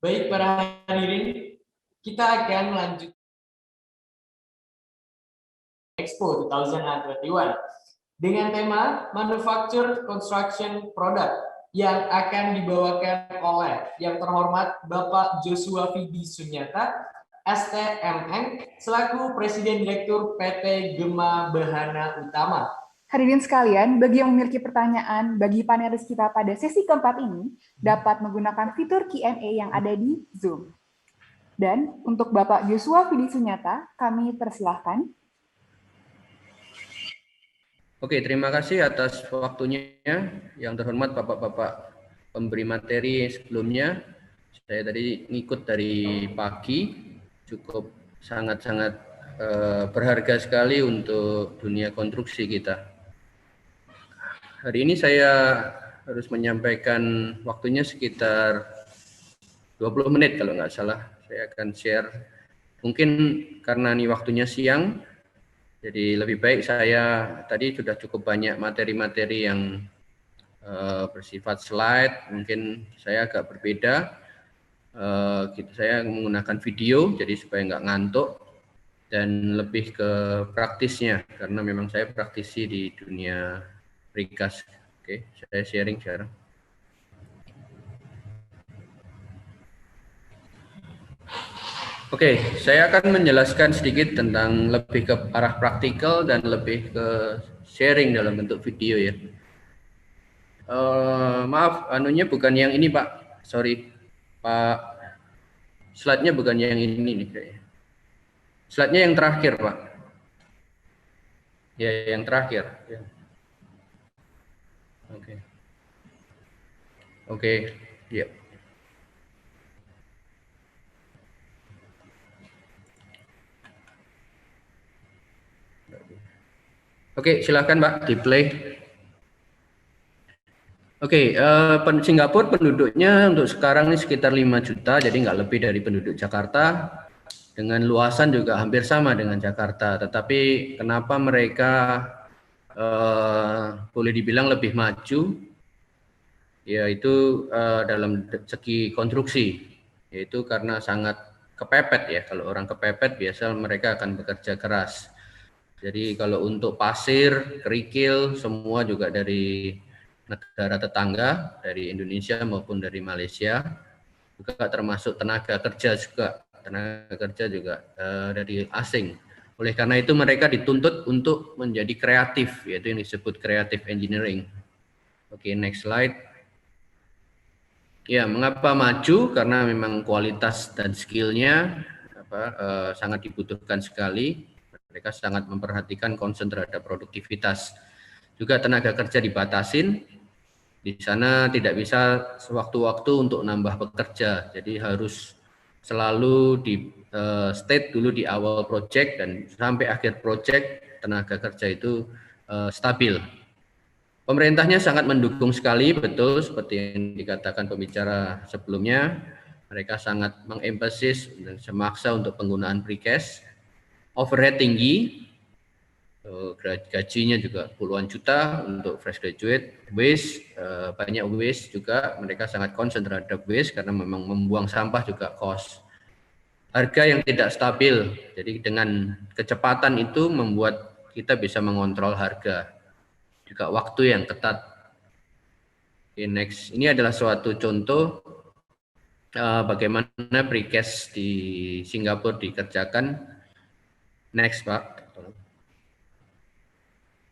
Baik para hadirin, kita akan melanjutkan Expo 2021 dengan tema Manufacture Construction Product yang akan dibawakan oleh yang terhormat Bapak Joshua Fidi Sunyata, STMN, selaku Presiden Direktur PT Gema Bahana Utama. Hadirin sekalian, bagi yang memiliki pertanyaan bagi panelis kita pada sesi keempat ini, dapat menggunakan fitur Q&A yang ada di Zoom. Dan untuk Bapak Joshua Fidi Sunyata, kami persilahkan. Oke, terima kasih atas waktunya. Yang terhormat Bapak-Bapak pemberi materi sebelumnya. Saya tadi ngikut dari pagi, cukup sangat-sangat berharga sekali untuk dunia konstruksi kita. Hari ini saya harus menyampaikan waktunya sekitar 20 menit kalau nggak salah. Saya akan share, mungkin karena ini waktunya siang, jadi lebih baik saya tadi sudah cukup banyak materi-materi yang bersifat slide, mungkin saya agak berbeda. Saya menggunakan video, jadi supaya nggak ngantuk, dan lebih ke praktisnya, karena memang saya praktisi di dunia precast. Oke, saya sharing sekarang. Oke, saya akan menjelaskan sedikit tentang lebih ke arah praktikal dan lebih ke sharing dalam bentuk video ya. Maaf, anunya bukan yang ini Pak, sorry Pak, slide-nya bukan yang ini nih kayaknya. Slide-nya yang terakhir Pak. Ya, yang terakhir. Ya. Oke. Oke, ya. Oke, silakan Pak, di play. Oke, Singapura penduduknya untuk sekarang ini sekitar 5 juta, jadi nggak lebih dari penduduk Jakarta. Dengan luasan juga hampir sama dengan Jakarta, tetapi kenapa mereka boleh dibilang lebih maju, yaitu dalam segi konstruksi, yaitu karena sangat kepepet ya. Kalau orang kepepet biasa mereka akan bekerja keras. Jadi kalau untuk pasir, kerikil, semua juga dari negara tetangga, dari Indonesia maupun dari Malaysia, juga termasuk tenaga kerja juga dari asing. Oleh karena itu mereka dituntut untuk menjadi kreatif, yaitu yang disebut creative engineering. Oke, next slide. Ya, mengapa maju? Karena memang kualitas dan skillnya sangat dibutuhkan sekali. Mereka sangat memperhatikan concern terhadap produktivitas. Juga tenaga kerja dibatasin. Di sana tidak bisa sewaktu-waktu untuk nambah pekerja. Jadi harus selalu di state dulu di awal project dan sampai akhir project tenaga kerja itu stabil. Pemerintahnya sangat mendukung sekali, betul seperti yang dikatakan pembicara sebelumnya. Mereka sangat mengemphasis dan semaksa untuk penggunaan precast. Overhead tinggi, gajinya juga puluhan juta untuk fresh graduate. Waste, banyak waste juga, mereka sangat concern terhadap waste karena memang membuang sampah juga cost. Harga yang tidak stabil, jadi dengan kecepatan itu membuat kita bisa mengontrol harga. Juga waktu yang ketat. Oke, next. Ini adalah suatu contoh bagaimana precast di Singapura dikerjakan. Next, Pak.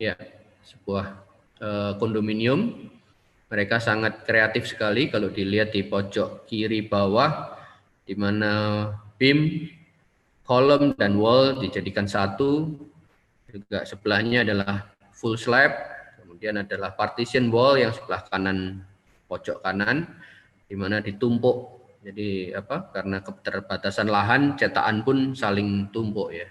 Ya, sebuah kondominium. Mereka sangat kreatif sekali kalau dilihat di pojok kiri bawah, di mana beam, kolom, dan wall dijadikan satu. Juga sebelahnya adalah full slab, kemudian adalah partition wall yang sebelah kanan, pojok kanan, di mana ditumpuk. Jadi karena keterbatasan lahan, cetakan pun saling tumpuk ya.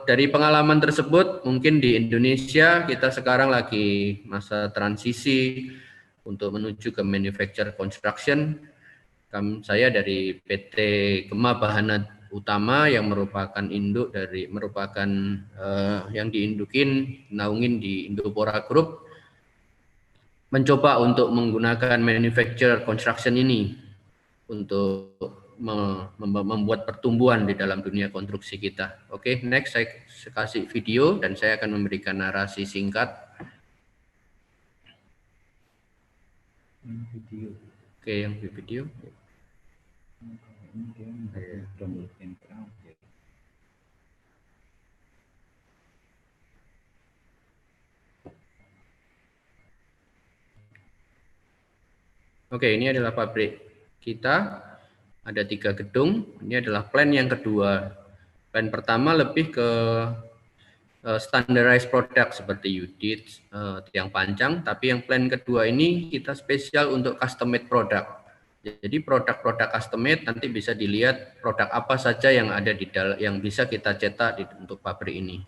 Dari pengalaman tersebut, mungkin di Indonesia kita sekarang lagi masa transisi untuk menuju ke manufacture construction. Saya dari PT Gema Bahana Utama yang merupakan induk dari yang diindukin naungin di Indopora Group, mencoba untuk menggunakan manufacture construction ini. untuk membuat pertumbuhan di dalam dunia konstruksi kita. Oke, next saya kasih video dan saya akan memberikan narasi singkat. Oke, yang video. Oke, ini adalah pabrik kita. Ada 3 gedung. Ini adalah plan yang kedua. Plan pertama lebih ke standardized product seperti UDIT, tiang pancang. Tapi yang plan kedua ini kita spesial untuk custom made product. Jadi produk-produk custom made nanti bisa dilihat produk apa saja yang ada di dalam, yang bisa kita cetak untuk pabrik ini.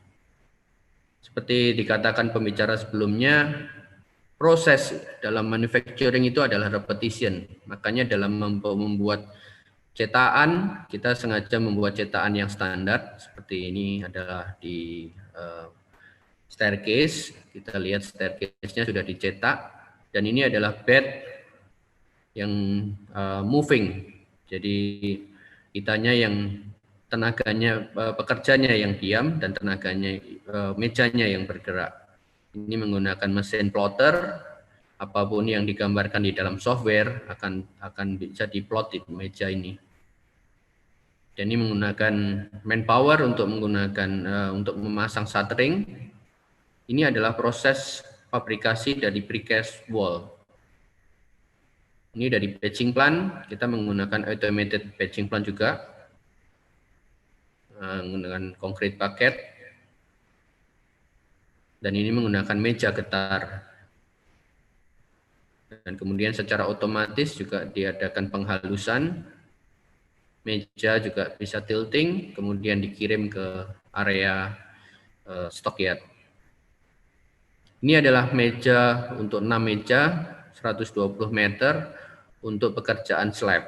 Seperti dikatakan pembicara sebelumnya, proses dalam manufacturing itu adalah repetition. Makanya dalam membuat cetakan, kita sengaja membuat cetakan yang standar. Seperti ini adalah di staircase. Kita lihat staircase-nya sudah dicetak. Dan ini adalah bed yang moving. Jadi kitanya yang tenaganya, pekerjanya yang diam dan tenaganya, mejanya yang bergerak. Ini menggunakan mesin plotter. Apapun yang digambarkan di dalam software akan bisa diplot di meja ini. Dan ini menggunakan manpower untuk untuk memasang shuttering. Ini adalah proses fabrikasi dari precast wall. Ini dari patching plan, kita menggunakan automated patching plan juga, menggunakan concrete bucket, dan ini menggunakan meja getar. Dan kemudian secara otomatis juga diadakan penghalusan, meja juga bisa tilting, kemudian dikirim ke area stockyard. Ini adalah meja untuk 6 meja, 120 meter untuk pekerjaan slab.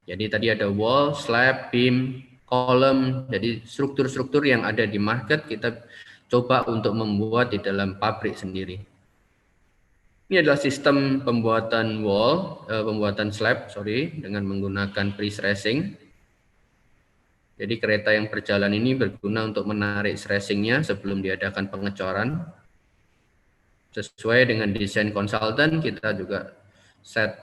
Jadi tadi ada wall, slab, beam, column. Jadi struktur-struktur yang ada di market kita coba untuk membuat di dalam pabrik sendiri. Ini adalah sistem pembuatan wall, pembuatan slab, dengan menggunakan pre-stressing. Jadi kereta yang berjalan ini berguna untuk menarik stressingnya sebelum diadakan pengecoran. Sesuai dengan desain konsultan, kita juga set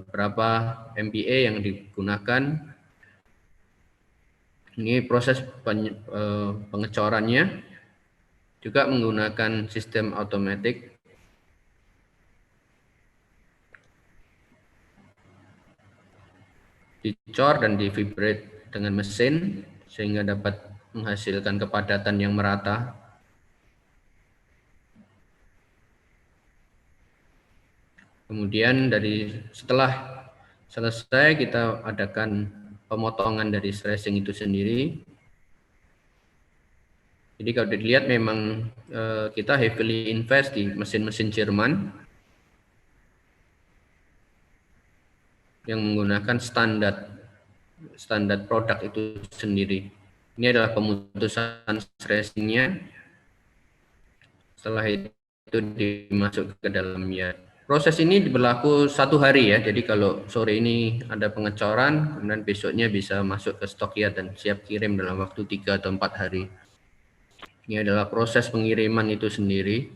berapa MPa yang digunakan. Ini proses pengecorannya juga menggunakan sistem otomatis. Dicor dan di-vibrate dengan mesin sehingga dapat menghasilkan kepadatan yang merata. Kemudian setelah selesai kita adakan pemotongan dari stressing itu sendiri. Jadi kalau dilihat memang kita heavily invest di mesin-mesin Jerman yang menggunakan standar produk itu sendiri. Ini adalah pemutusan stressingnya. Setelah itu dimasuk ke dalam yard. Proses ini berlaku 1 hari ya. Jadi kalau sore ini ada pengecoran, kemudian besoknya bisa masuk ke stockyard dan siap kirim dalam waktu 3 atau 4 hari. Ini adalah proses pengiriman itu sendiri.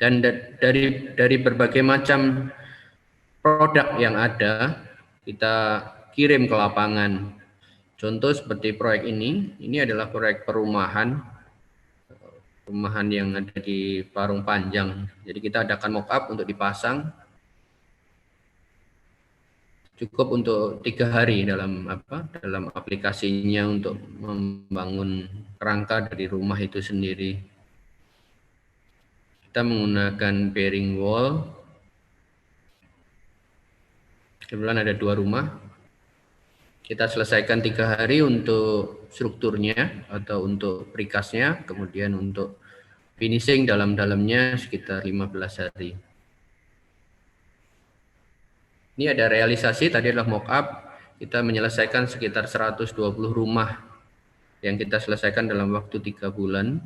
Dan dari berbagai macam produk yang ada, kita kirim ke lapangan. Contoh seperti proyek ini adalah proyek perumahan yang ada di Parung Panjang. Jadi kita adakan mock-up untuk dipasang. Cukup untuk 3 hari dalam aplikasinya untuk membangun kerangka dari rumah itu sendiri. Kita menggunakan bearing wall. Kebetulan ada 2 rumah. Kita selesaikan 3 hari untuk strukturnya atau untuk precastnya, kemudian untuk finishing dalam-dalamnya sekitar 15 hari. Ini ada realisasi, tadi adalah mock-up. Kita menyelesaikan sekitar 120 rumah yang kita selesaikan dalam waktu 3 bulan.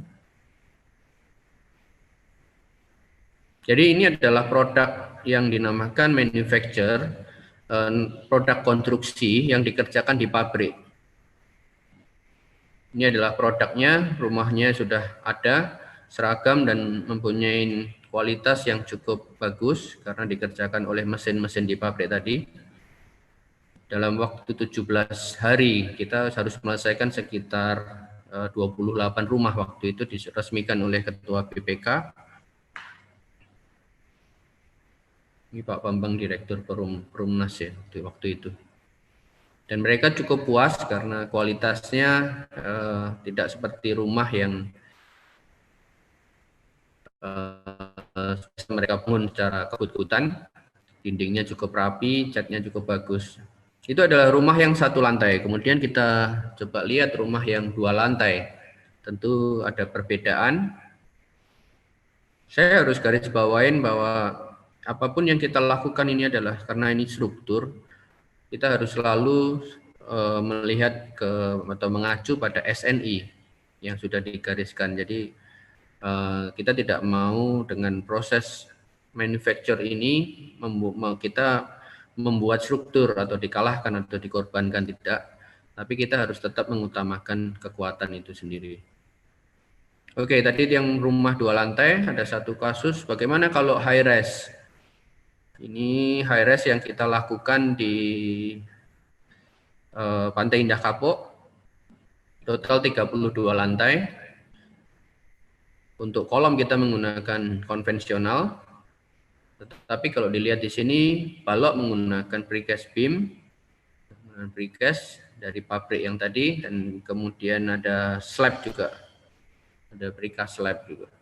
Jadi ini adalah produk yang dinamakan manufacture produk konstruksi yang dikerjakan di pabrik. Ini adalah produknya, rumahnya sudah ada, seragam dan mempunyai kualitas yang cukup bagus karena dikerjakan oleh mesin-mesin di pabrik tadi. Dalam waktu 17 hari kita harus menyelesaikan sekitar 28 rumah waktu itu diresmikan oleh Ketua BPK. Ini Pak Bambang Direktur Perumnas ya waktu itu. Dan mereka cukup puas karena kualitasnya tidak seperti rumah yang mereka bangun secara kebut-kebutan. Dindingnya cukup rapi, catnya cukup bagus. Itu adalah rumah yang satu lantai. Kemudian kita coba lihat rumah yang 2 lantai. Tentu ada perbedaan. Saya harus garis bawain bahwa apapun yang kita lakukan ini adalah karena ini struktur, kita harus selalu melihat atau mengacu pada SNI yang sudah digariskan. Jadi kita tidak mau dengan proses manufacture ini kita membuat struktur atau dikalahkan atau dikorbankan, tidak. Tapi kita harus tetap mengutamakan kekuatan itu sendiri. Oke, tadi yang rumah 2 lantai ada satu kasus. Bagaimana kalau high rise? Ini high rise yang kita lakukan di Pantai Indah Kapuk. Total 32 lantai. Untuk kolom kita menggunakan konvensional. Tetapi kalau dilihat di sini, balok menggunakan precast beam, precast dari pabrik yang tadi, dan kemudian ada slab juga, ada precast slab juga.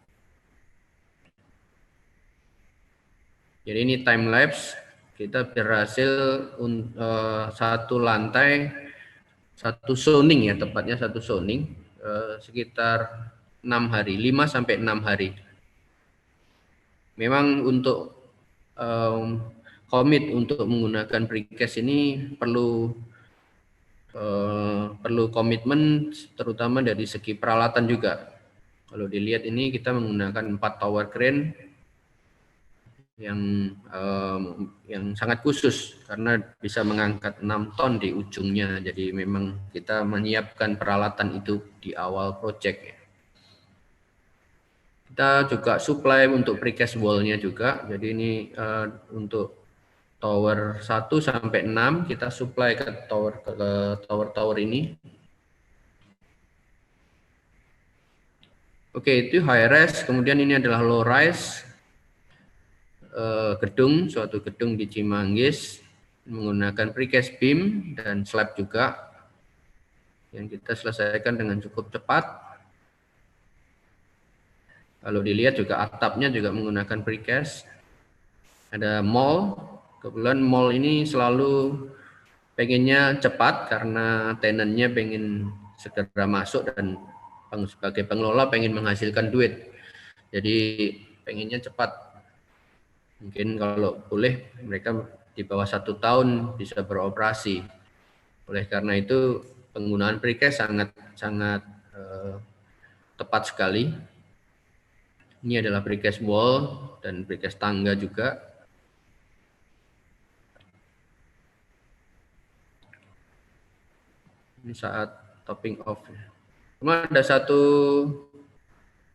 Jadi ini time lapse, kita berhasil satu lantai, satu zoning ya, tepatnya satu zoning, sekitar 6 hari, 5 sampai 6 hari. Memang untuk komit untuk menggunakan precast ini perlu komitmen, terutama dari segi peralatan juga. Kalau dilihat ini kita menggunakan 4 tower crane yang sangat khusus karena bisa mengangkat 6 ton di ujungnya. Jadi memang kita menyiapkan peralatan itu di awal proyek. Kita juga supply untuk precast wall-nya juga. Jadi ini untuk tower 1 sampai 6 kita supply ke tower ini. Oke, itu high rise. Kemudian ini adalah low rise. Suatu gedung di Cimanggis menggunakan precast beam dan slab juga yang kita selesaikan dengan cukup cepat. Kalau dilihat juga atapnya juga menggunakan precast. Ada mall, kebetulan mall ini selalu pengennya cepat karena tenannya pengen segera masuk dan sebagai pengelola pengen menghasilkan duit. Jadi pengennya cepat. Mungkin kalau boleh mereka di bawah 1 tahun bisa beroperasi. Oleh karena itu penggunaan precast sangat tepat sekali. Ini adalah precast wall dan precast tangga juga. Ini saat topping off. Kemudian ada satu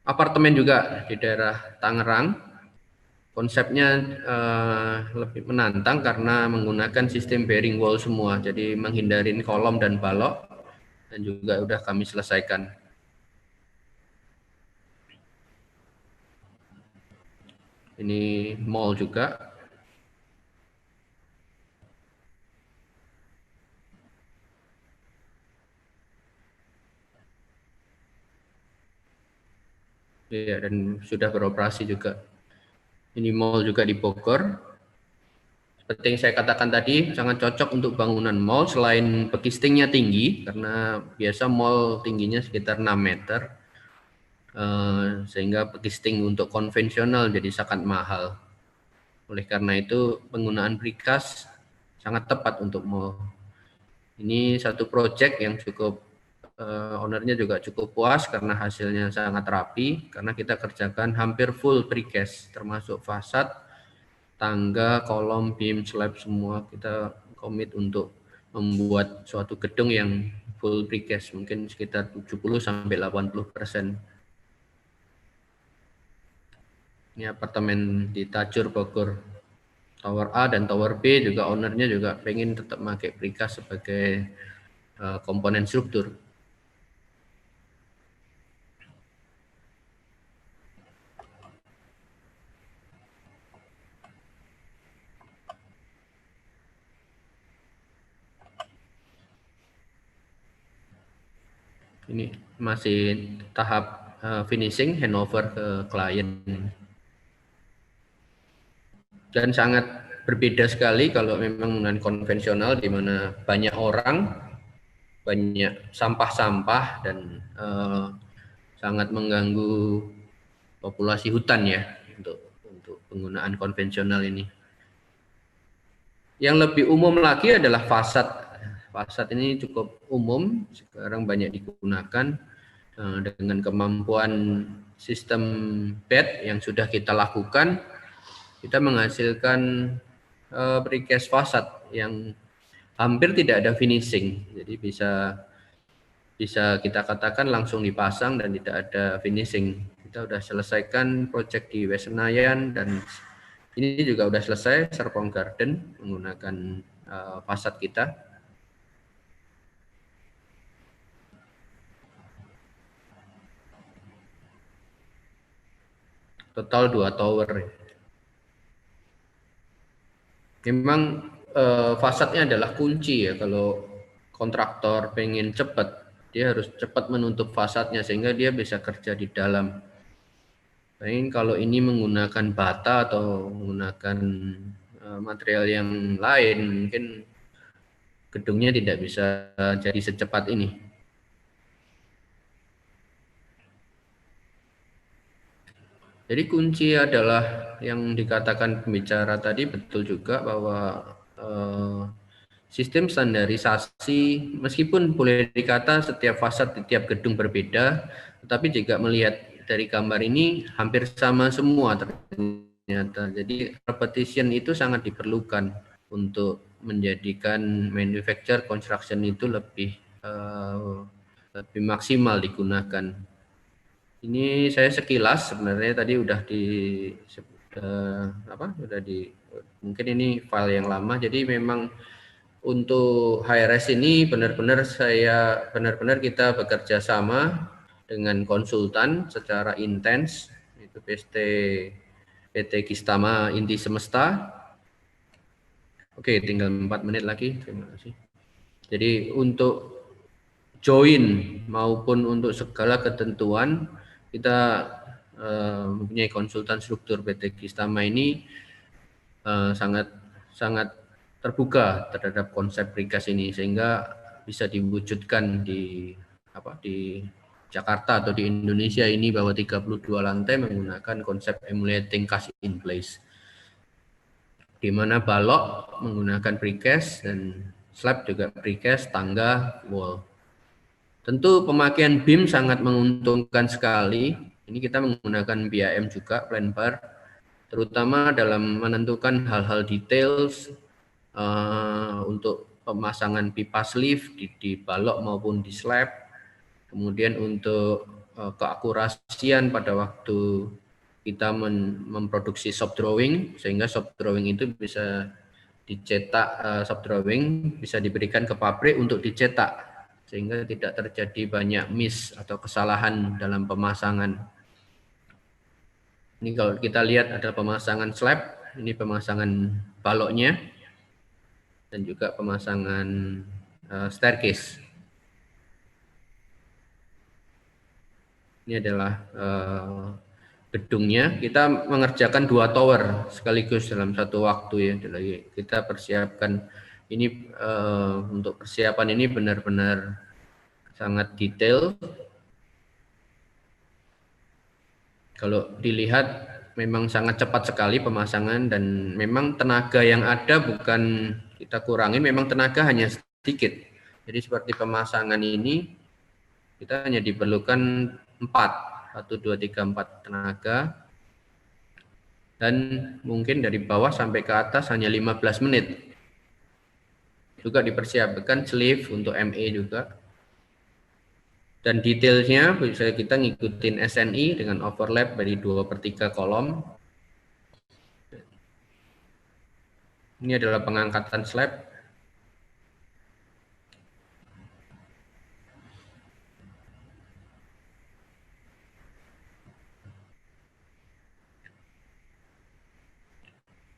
apartemen juga di daerah Tangerang. Konsepnya lebih menantang karena menggunakan sistem bearing wall semua. Jadi menghindarin kolom dan balok dan juga sudah kami selesaikan. Ini mall juga. Ya, dan sudah beroperasi juga. Ini mall juga di Bogor. Seperti yang saya katakan tadi, sangat cocok untuk bangunan mall selain bekistingnya tinggi, karena biasa mall tingginya sekitar 6 meter. Sehingga bekisting untuk konvensional jadi sangat mahal. Oleh karena itu penggunaan precast sangat tepat untuk mall. Ini satu proyek yang cukup ownernya juga cukup puas karena hasilnya sangat rapi, karena kita kerjakan hampir full precast termasuk fasad, tangga, kolom, beam, slab semua kita komit untuk membuat suatu gedung yang full precast, mungkin sekitar 70-80%. Ini apartemen di Tajur Bogor, Tower A dan Tower B juga ownernya juga pengen tetap pakai precast sebagai komponen struktur. Ini masih tahap finishing, handover ke klien. Dan sangat berbeda sekali kalau memang dengan konvensional, di mana banyak orang, banyak sampah-sampah, dan sangat mengganggu populasi hutan ya untuk penggunaan konvensional ini. Yang lebih umum lagi adalah fasad. Fasad ini cukup umum, sekarang banyak digunakan dengan kemampuan sistem bed yang sudah kita lakukan. Kita menghasilkan precast fasad yang hampir tidak ada finishing, jadi bisa kita katakan langsung dipasang dan tidak ada finishing. Kita sudah selesaikan proyek di Wesenayan dan ini juga sudah selesai Serpong Garden menggunakan fasad kita. Total 2 tower. Memang fasadnya adalah kunci ya, kalau kontraktor pengen cepat, dia harus cepat menutup fasadnya sehingga dia bisa kerja di dalam. Paling kalau ini menggunakan bata atau menggunakan material yang lain, mungkin gedungnya tidak bisa jadi secepat ini. Jadi kunci adalah yang dikatakan pembicara tadi, betul juga bahwa sistem standarisasi, meskipun boleh dikata setiap fasad di tiap gedung berbeda, tetapi jika melihat dari gambar ini hampir sama semua ternyata. Jadi repetition itu sangat diperlukan untuk menjadikan manufacture construction itu lebih maksimal digunakan. Ini saya sekilas sebenarnya tadi udah mungkin ini file yang lama. Jadi memang untuk HRS ini benar-benar kita bekerja sama dengan konsultan secara intens, itu PT Kistama Inti Semesta. Oke, tinggal 4 menit lagi. Terima kasih. Jadi untuk join maupun untuk segala ketentuan, kita mempunyai konsultan struktur PT Kistama ini sangat terbuka terhadap konsep precast ini, sehingga bisa diwujudkan di Jakarta atau di Indonesia ini bahwa 32 lantai menggunakan konsep emulating cast in place, di mana balok menggunakan precast dan slab juga precast, tangga, wall. Tentu pemakaian BIM sangat menguntungkan sekali. Ini kita menggunakan BIM juga, plan bar, terutama dalam menentukan hal-hal details untuk pemasangan pipa sleeve di balok maupun di slab. Kemudian untuk keakurasian pada waktu kita memproduksi shop drawing, sehingga shop drawing itu bisa dicetak, shop drawing bisa diberikan ke pabrik untuk dicetak, sehingga tidak terjadi banyak miss atau kesalahan dalam pemasangan. Ini kalau kita lihat ada pemasangan slab, ini pemasangan baloknya, dan juga pemasangan staircase. Ini adalah gedungnya. Kita mengerjakan 2 tower sekaligus dalam satu waktu ya. Jadi kita persiapkan ini, untuk persiapan ini benar-benar sangat detail. Kalau dilihat memang sangat cepat sekali pemasangan, dan memang tenaga yang ada bukan kita kurangi, memang tenaga hanya sedikit. Jadi seperti pemasangan ini kita hanya diperlukan 1, 2, 3, 4 tenaga, dan mungkin dari bawah sampai ke atas hanya 15 menit. juga dipersiapkan sleeve untuk ME juga. Dan detailnya bisa kita ngikutin SNI dengan overlap dari 2/3 kolom. Ini adalah pengangkatan slab.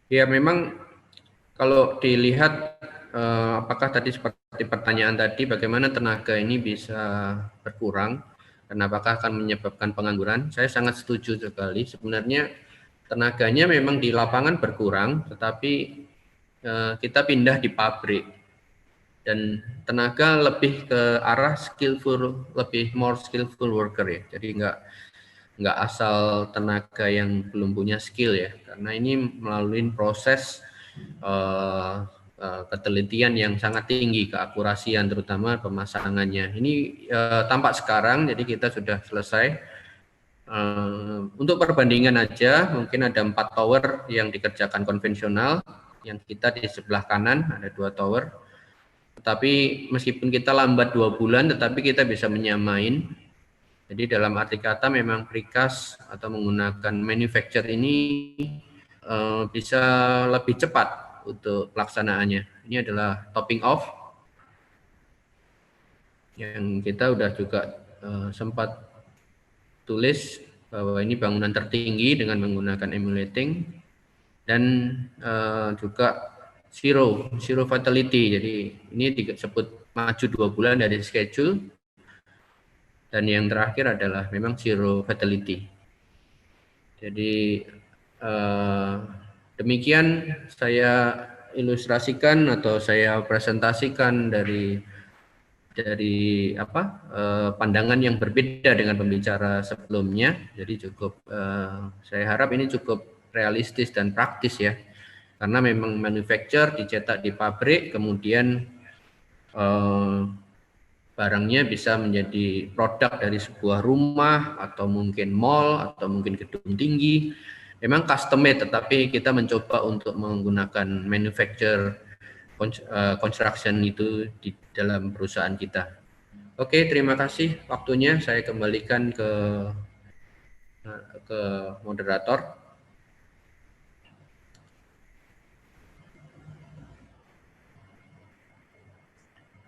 Ya memang kalau dilihat apakah tadi seperti pertanyaan tadi bagaimana tenaga ini bisa berkurang dan apakah akan menyebabkan pengangguran? Saya sangat setuju sekali. Sebenarnya tenaganya memang di lapangan berkurang, tetapi kita pindah di pabrik dan tenaga lebih ke arah skillful, lebih more skillful worker ya. Jadi nggak asal tenaga yang belum punya skill ya, karena ini melalui proses ketelitian yang sangat tinggi, keakurasian terutama pemasangannya. Ini tampak sekarang, jadi kita sudah selesai. Untuk perbandingan aja, mungkin ada 4 tower yang dikerjakan konvensional, yang kita di sebelah kanan ada 2 tower. Tetapi meskipun kita lambat 2 bulan, tetapi kita bisa menyamain. Jadi dalam arti kata memang precast atau menggunakan manufacture ini bisa lebih cepat untuk pelaksanaannya. Ini adalah topping off yang kita udah juga sempat tulis bahwa ini bangunan tertinggi dengan menggunakan emulating dan juga zero fatality. Jadi ini disebut maju 2 bulan dari schedule. Dan yang terakhir adalah memang zero fatality. Jadi demikian saya ilustrasikan atau saya presentasikan dari pandangan yang berbeda dengan pembicara sebelumnya. Jadi cukup saya harap ini cukup realistis dan praktis ya. Karena memang manufacture dicetak di pabrik, kemudian barangnya bisa menjadi produk dari sebuah rumah atau mungkin mall atau mungkin gedung tinggi. Memang custom made, tetapi kita mencoba untuk menggunakan manufacture construction itu di dalam perusahaan kita. Oke, terima kasih waktunya. Saya kembalikan ke moderator.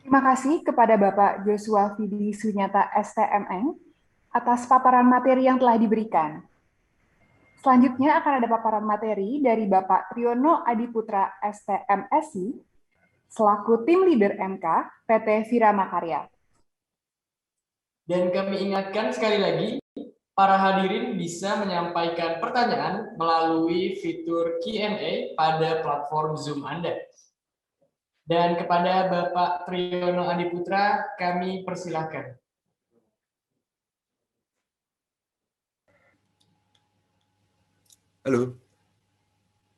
Terima kasih kepada Bapak Joshua Fidi Sunyata STMN atas paparan materi yang telah diberikan. Selanjutnya akan ada paparan materi dari Bapak Triyono Adiputra STMSI selaku tim leader MK PT Virama Karya. Dan kami ingatkan sekali lagi, para hadirin bisa menyampaikan pertanyaan melalui fitur Q&A pada platform Zoom Anda. Dan kepada Bapak Triyono Adiputra, kami persilahkan. Halo,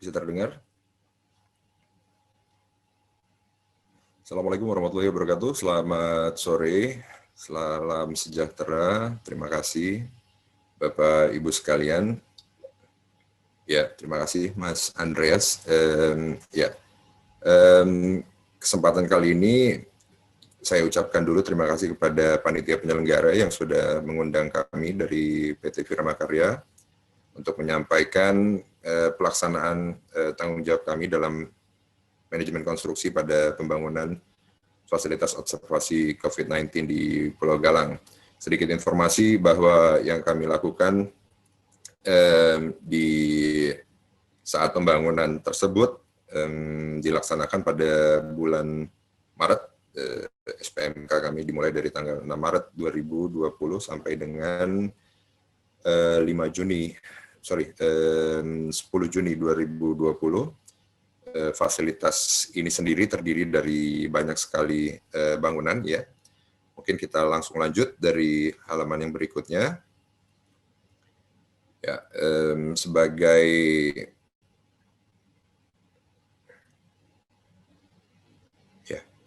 bisa terdengar? Assalamualaikum warahmatullahi wabarakatuh. Selamat sore, salam sejahtera. Terima kasih Bapak Ibu sekalian. Ya, terima kasih Mas Andreas. Kesempatan kali ini saya ucapkan dulu terima kasih kepada panitia penyelenggara yang sudah mengundang kami dari PT Virama Karya untuk menyampaikan pelaksanaan tanggung jawab kami dalam manajemen konstruksi pada pembangunan fasilitas observasi COVID-19 di Pulau Galang. Sedikit informasi bahwa yang kami lakukan di saat pembangunan tersebut dilaksanakan pada bulan Maret. SPMK kami dimulai dari tanggal 6 Maret 2020 sampai dengan 10 Juni 2020. Fasilitas ini sendiri terdiri dari banyak sekali bangunan ya. Mungkin kita langsung lanjut dari halaman yang berikutnya. Ya,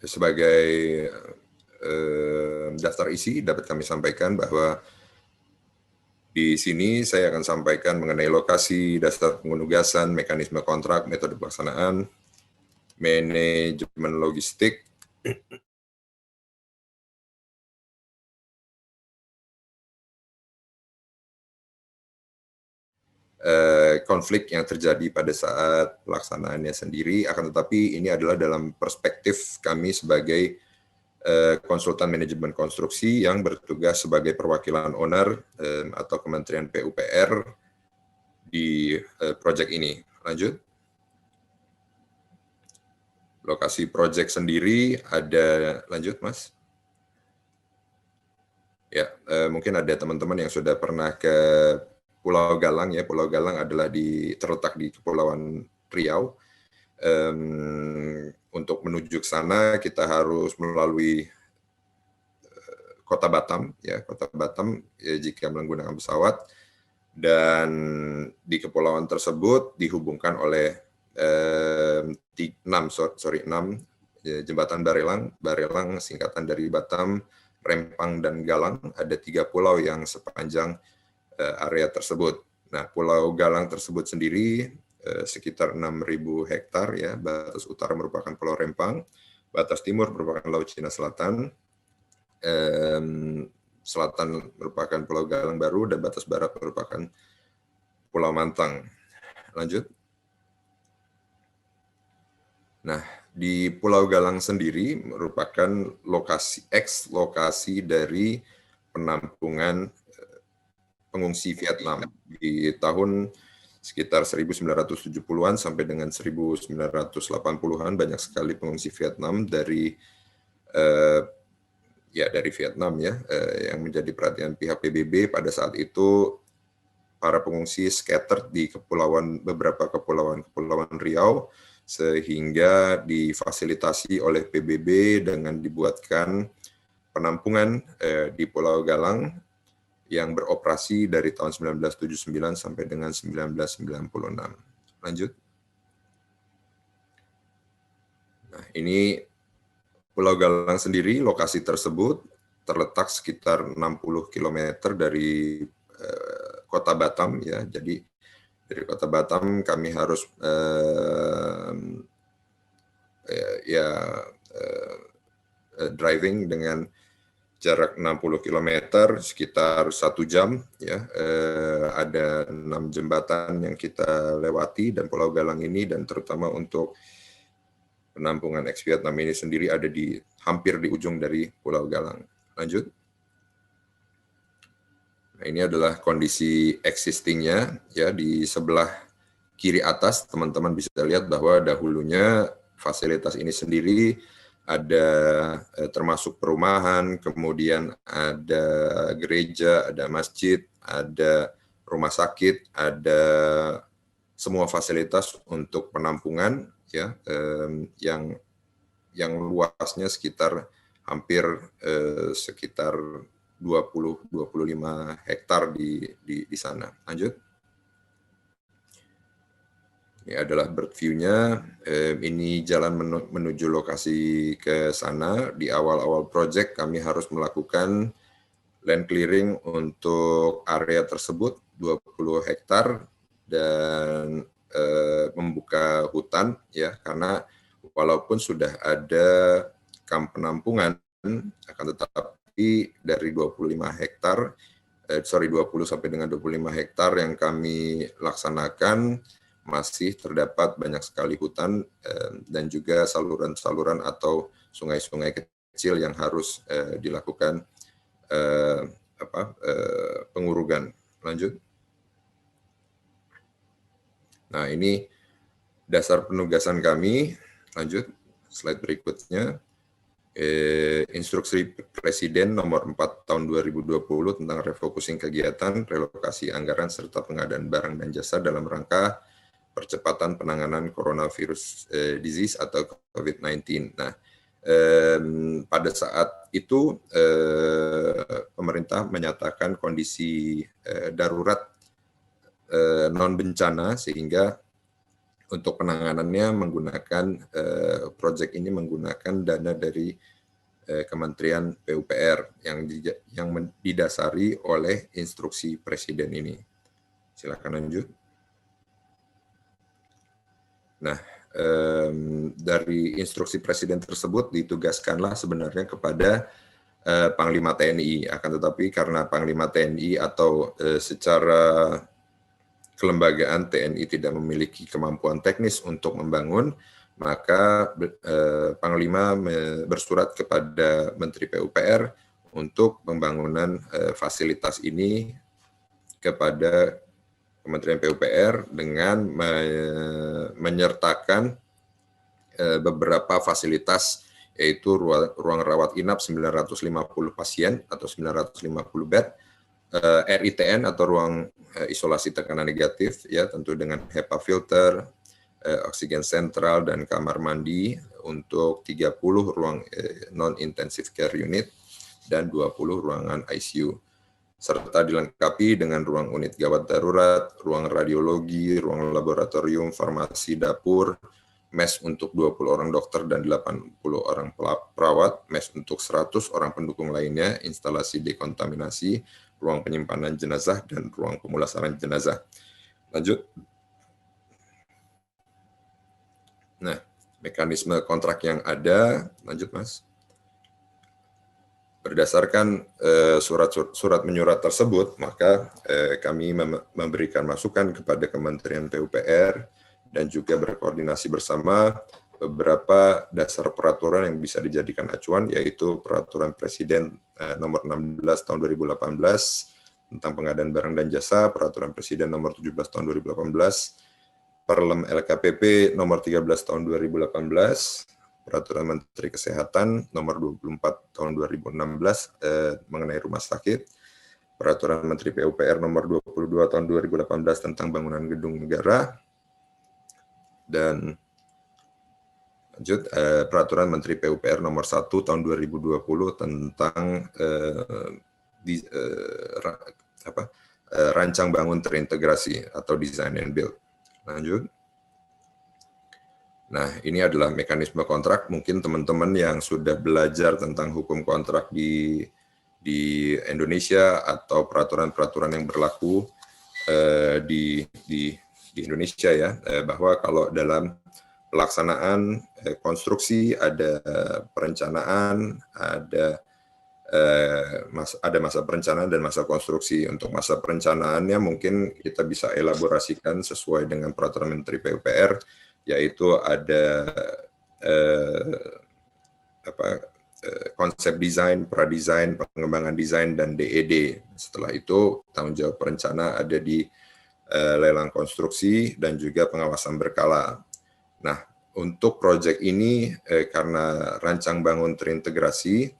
sebagai daftar isi dapat kami sampaikan bahwa di sini saya akan sampaikan mengenai lokasi, dasar penugasan, mekanisme kontrak, metode pelaksanaan, manajemen logistik, konflik yang terjadi pada saat pelaksanaannya sendiri, akan tetapi ini adalah dalam perspektif kami sebagai konsultan manajemen konstruksi yang bertugas sebagai perwakilan owner atau Kementerian PUPR di proyek ini. Lanjut. Lokasi proyek sendiri ada, lanjut Mas. Ya, mungkin ada teman-teman yang sudah pernah ke Pulau Galang ya. Pulau Galang adalah terletak di Kepulauan Riau. Untuk menuju ke sana kita harus melalui Kota Batam ya, Kota Batam ya, jika menggunakan pesawat, dan di kepulauan tersebut dihubungkan oleh 6 jembatan Barelang singkatan dari Batam, Rempang dan Galang. Ada 3 pulau yang sepanjang area tersebut. Nah, Pulau Galang tersebut sendiri sekitar 6.000 hektar ya. Batas utara merupakan Pulau Rempang, batas timur merupakan Laut Cina Selatan, selatan merupakan Pulau Galang Baru, dan batas barat merupakan Pulau Mantang. Lanjut. Nah, di Pulau Galang sendiri merupakan lokasi dari penampungan pengungsi Vietnam di tahun sekitar 1970-an sampai dengan 1980-an. Banyak sekali pengungsi Vietnam dari Vietnam ya, yang menjadi perhatian pihak PBB. Pada saat itu para pengungsi scattered di beberapa kepulauan Riau, sehingga difasilitasi oleh PBB dengan dibuatkan penampungan di Pulau Galang yang beroperasi dari tahun 1979 sampai dengan 1996. Lanjut. Nah, ini Pulau Galang sendiri, lokasi tersebut terletak sekitar 60 km dari Kota Batam ya. Jadi dari Kota Batam kami harus driving dengan jarak 60 km sekitar 1 jam ya. Ada 6 jembatan yang kita lewati, dan Pulau Galang ini, dan terutama untuk penampungan ex Vietnam ini sendiri ada hampir di ujung dari Pulau Galang. Lanjut. Nah, ini adalah kondisi existingnya ya. Di sebelah kiri atas teman-teman bisa lihat bahwa dahulunya fasilitas ini sendiri ada termasuk perumahan, kemudian ada gereja, ada masjid, ada rumah sakit, ada semua fasilitas untuk penampungan ya, yang luasnya sekitar hampir sekitar 20-25 hektar di sana. Lanjut. Ini adalah bird view-nya. Ini jalan menuju lokasi ke sana. Di awal-awal proyek kami harus melakukan land clearing untuk area tersebut 20 hektar dan membuka hutan ya, karena walaupun sudah ada kamp penampungan, akan tetapi dari 25 hektar 20 sampai dengan 25 hektar yang kami laksanakan masih terdapat banyak sekali hutan dan juga saluran-saluran atau sungai-sungai kecil yang harus dilakukan pengurugan. Lanjut. Nah, ini dasar penugasan kami. Lanjut, slide berikutnya. Instruksi Presiden nomor 4 tahun 2020 tentang refocusing kegiatan, relokasi anggaran, serta pengadaan barang dan jasa dalam rangka percepatan penanganan coronavirus disease atau COVID-19. Nah, pada saat itu pemerintah menyatakan kondisi darurat non bencana, sehingga untuk penanganannya menggunakan proyek ini menggunakan dana dari Kementerian PUPR yang didasari oleh instruksi Presiden ini. Silakan lanjut. Nah, dari instruksi Presiden tersebut ditugaskanlah sebenarnya kepada Panglima TNI. Akan tetapi karena Panglima TNI atau secara kelembagaan TNI tidak memiliki kemampuan teknis untuk membangun, maka Panglima bersurat kepada Menteri PUPR untuk pembangunan fasilitas ini kepada Kementerian PUPR dengan menyertakan beberapa fasilitas, yaitu ruang rawat inap 950 pasien atau 950 bed, RITN atau ruang isolasi tekanan negatif, ya tentu dengan HEPA filter, oksigen sentral dan kamar mandi untuk 30 ruang non-intensive care unit dan 20 ruangan ICU, serta dilengkapi dengan ruang unit gawat darurat, ruang radiologi, ruang laboratorium, farmasi, dapur, mes untuk 20 orang dokter dan 80 orang perawat, mes untuk 100 orang pendukung lainnya, instalasi dekontaminasi, ruang penyimpanan jenazah, dan ruang pemulasaran jenazah. Lanjut. Nah, mekanisme kontrak yang ada, lanjut Mas. Berdasarkan surat menyurat tersebut, maka kami memberikan masukan kepada Kementerian PUPR dan juga berkoordinasi bersama beberapa dasar peraturan yang bisa dijadikan acuan, yaitu Peraturan Presiden Nomor 16 Tahun 2018 tentang pengadaan barang dan jasa, Peraturan Presiden Nomor 17 Tahun 2018, Perlem LKPP Nomor 13 Tahun 2018, Peraturan Menteri Kesehatan Nomor 24 Tahun 2016 mengenai rumah sakit, Peraturan Menteri PUPR Nomor 22 Tahun 2018 tentang bangunan gedung negara, dan lanjut Peraturan Menteri PUPR Nomor 1 Tahun 2020 tentang rancang bangun terintegrasi atau design and build. Lanjut. Nah, ini adalah mekanisme kontrak. Mungkin teman-teman yang sudah belajar tentang hukum kontrak di Indonesia atau peraturan-peraturan yang berlaku di Indonesia, ya, bahwa kalau dalam pelaksanaan konstruksi ada perencanaan, ada masa perencanaan dan masa konstruksi. Untuk masa perencanaannya mungkin kita bisa elaborasikan sesuai dengan peraturan Menteri PUPR, yaitu ada konsep desain, pradesain, pengembangan desain, dan DED. Setelah itu tanggung jawab perencana ada di lelang konstruksi dan juga pengawasan berkala. Nah, untuk proyek ini karena rancang bangun terintegrasi,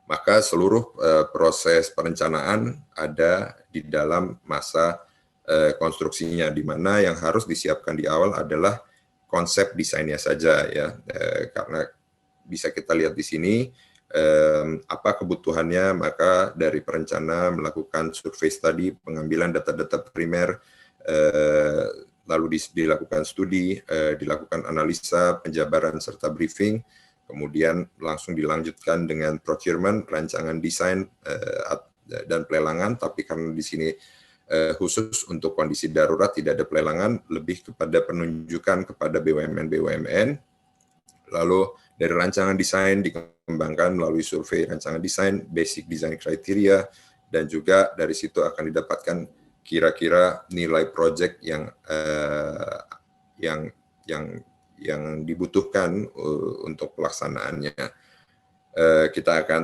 maka seluruh proses perencanaan ada di dalam masa konstruksinya, di mana yang harus disiapkan di awal adalah konsep desainnya saja, ya, karena bisa kita lihat di sini apa kebutuhannya, maka dari perencana melakukan survei study, pengambilan data-data primer, lalu dilakukan studi, dilakukan analisa, penjabaran serta briefing, kemudian langsung dilanjutkan dengan procurement, rancangan desain dan pelelangan. Tapi karena di sini khusus untuk kondisi darurat tidak ada pelelangan, lebih kepada penunjukan kepada BUMN. Lalu dari rancangan desain dikembangkan melalui survei rancangan desain, basic design criteria, dan juga dari situ akan didapatkan kira-kira nilai project yang dibutuhkan untuk pelaksanaannya. Kita akan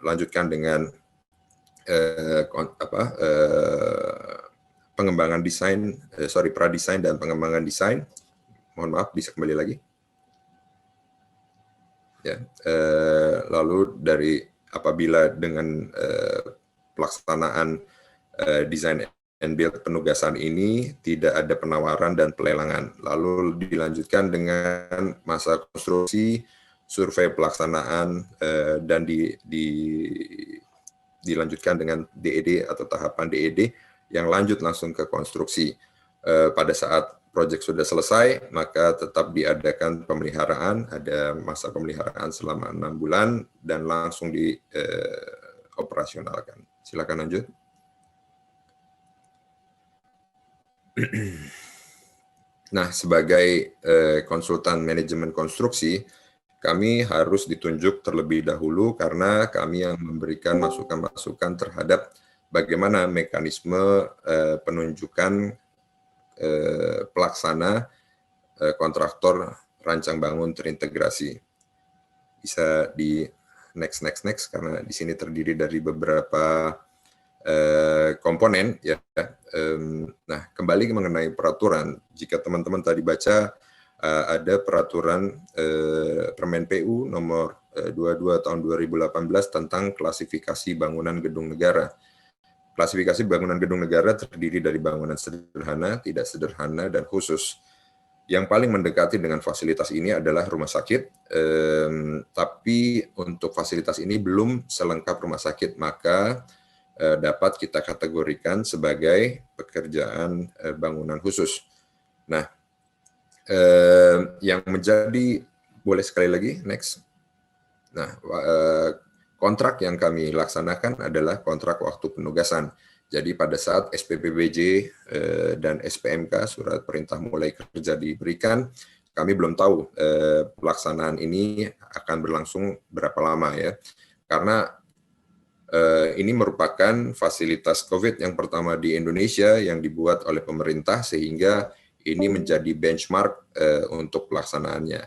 lanjutkan dengan pengembangan desain, pradesain dan pengembangan desain. Mohon maaf, bisa kembali lagi. Ya, lalu dari apabila dengan pelaksanaan design and build penugasan ini tidak ada penawaran dan pelelangan, lalu dilanjutkan dengan masa konstruksi, survei pelaksanaan, dan dilanjutkan dengan DED atau tahapan DED yang lanjut langsung ke konstruksi. Pada saat proyek sudah selesai, maka tetap diadakan pemeliharaan, ada masa pemeliharaan selama 6 bulan dan langsung dioperasionalkan. Silakan lanjut. Nah, sebagai konsultan manajemen konstruksi, kami harus ditunjuk terlebih dahulu karena kami yang memberikan masukan-masukan terhadap bagaimana mekanisme penunjukan pelaksana kontraktor rancang bangun terintegrasi. Bisa di next karena di sini terdiri dari beberapa komponen ya. Nah, kembali mengenai peraturan, jika teman-teman tadi baca ada peraturan Permen PU nomor 22 tahun 2018 tentang klasifikasi bangunan gedung negara. Klasifikasi bangunan gedung negara terdiri dari bangunan sederhana, tidak sederhana, dan khusus. Yang paling mendekati dengan fasilitas ini adalah rumah sakit, tapi untuk fasilitas ini belum selengkap rumah sakit, maka dapat kita kategorikan sebagai pekerjaan bangunan khusus. Nah, yang menjadi, boleh sekali lagi, next. Nah, kontrak yang kami laksanakan adalah kontrak waktu penugasan. Jadi pada saat SPPBJ dan SPMK, surat perintah mulai kerja diberikan, kami belum tahu pelaksanaan ini akan berlangsung berapa lama ya. Karena ini merupakan fasilitas COVID yang pertama di Indonesia yang dibuat oleh pemerintah, sehingga ini menjadi benchmark untuk pelaksanaannya.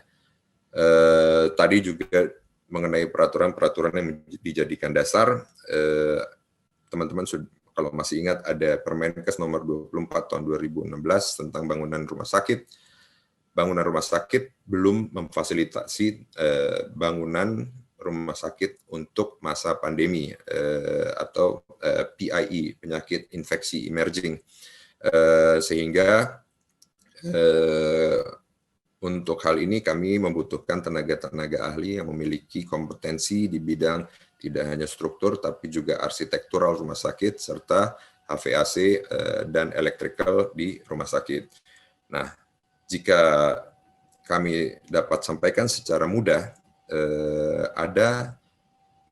Tadi juga mengenai peraturan-peraturan yang dijadikan dasar, teman-teman kalau masih ingat ada Permenkes nomor 24 tahun 2016 tentang bangunan rumah sakit. Bangunan rumah sakit belum memfasilitasi bangunan rumah sakit untuk masa pandemi atau PIE, penyakit infeksi emerging, sehingga untuk hal ini kami membutuhkan tenaga-tenaga ahli yang memiliki kompetensi di bidang tidak hanya struktur tapi juga arsitektural rumah sakit serta HVAC dan electrical di rumah sakit. Nah, jika kami dapat sampaikan secara mudah, ada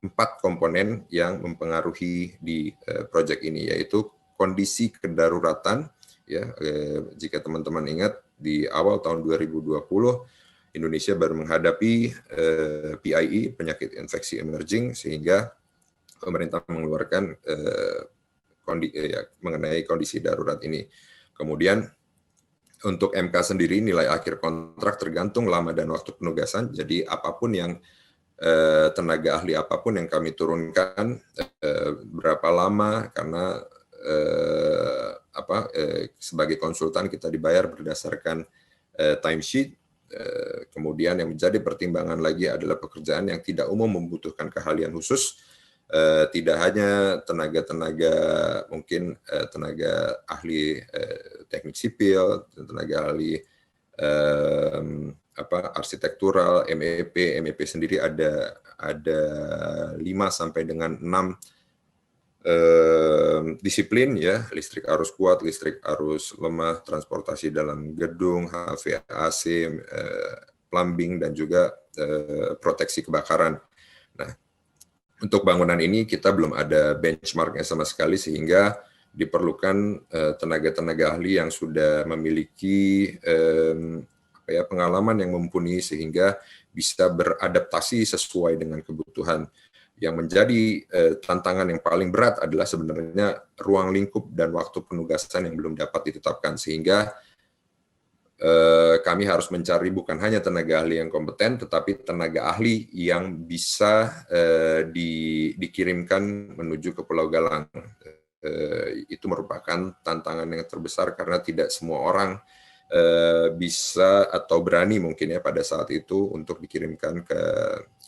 4 komponen yang mempengaruhi di proyek ini, yaitu kondisi kedaruratan. Ya, jika teman-teman ingat, di awal tahun 2020 Indonesia baru menghadapi PIE, penyakit infeksi emerging, sehingga pemerintah mengeluarkan mengenai kondisi darurat ini. Kemudian untuk MK sendiri, nilai akhir kontrak tergantung lama dan waktu penugasan. Jadi apapun yang tenaga ahli apapun yang kami turunkan, berapa lama, karena sebagai konsultan kita dibayar berdasarkan timesheet. Kemudian yang menjadi pertimbangan lagi adalah pekerjaan yang tidak umum membutuhkan keahlian khusus, tidak hanya tenaga-tenaga mungkin tenaga ahli teknik sipil, tenaga ahli arsitektural, MEP sendiri ada 5 sampai dengan 6 disiplin ya, listrik arus kuat, listrik arus lemah, transportasi dalam gedung, HVAC, plumbing, dan juga proteksi kebakaran. Nah, untuk bangunan ini kita belum ada benchmarknya sama sekali, sehingga diperlukan tenaga-tenaga ahli yang sudah memiliki pengalaman yang mumpuni sehingga bisa beradaptasi sesuai dengan kebutuhan. Yang menjadi tantangan yang paling berat adalah sebenarnya ruang lingkup dan waktu penugasan yang belum dapat ditetapkan, sehingga kami harus mencari bukan hanya tenaga ahli yang kompeten, tetapi tenaga ahli yang bisa dikirimkan menuju ke Pulau Galang. Itu merupakan tantangan yang terbesar karena tidak semua orang bisa atau berani mungkin ya pada saat itu untuk dikirimkan ke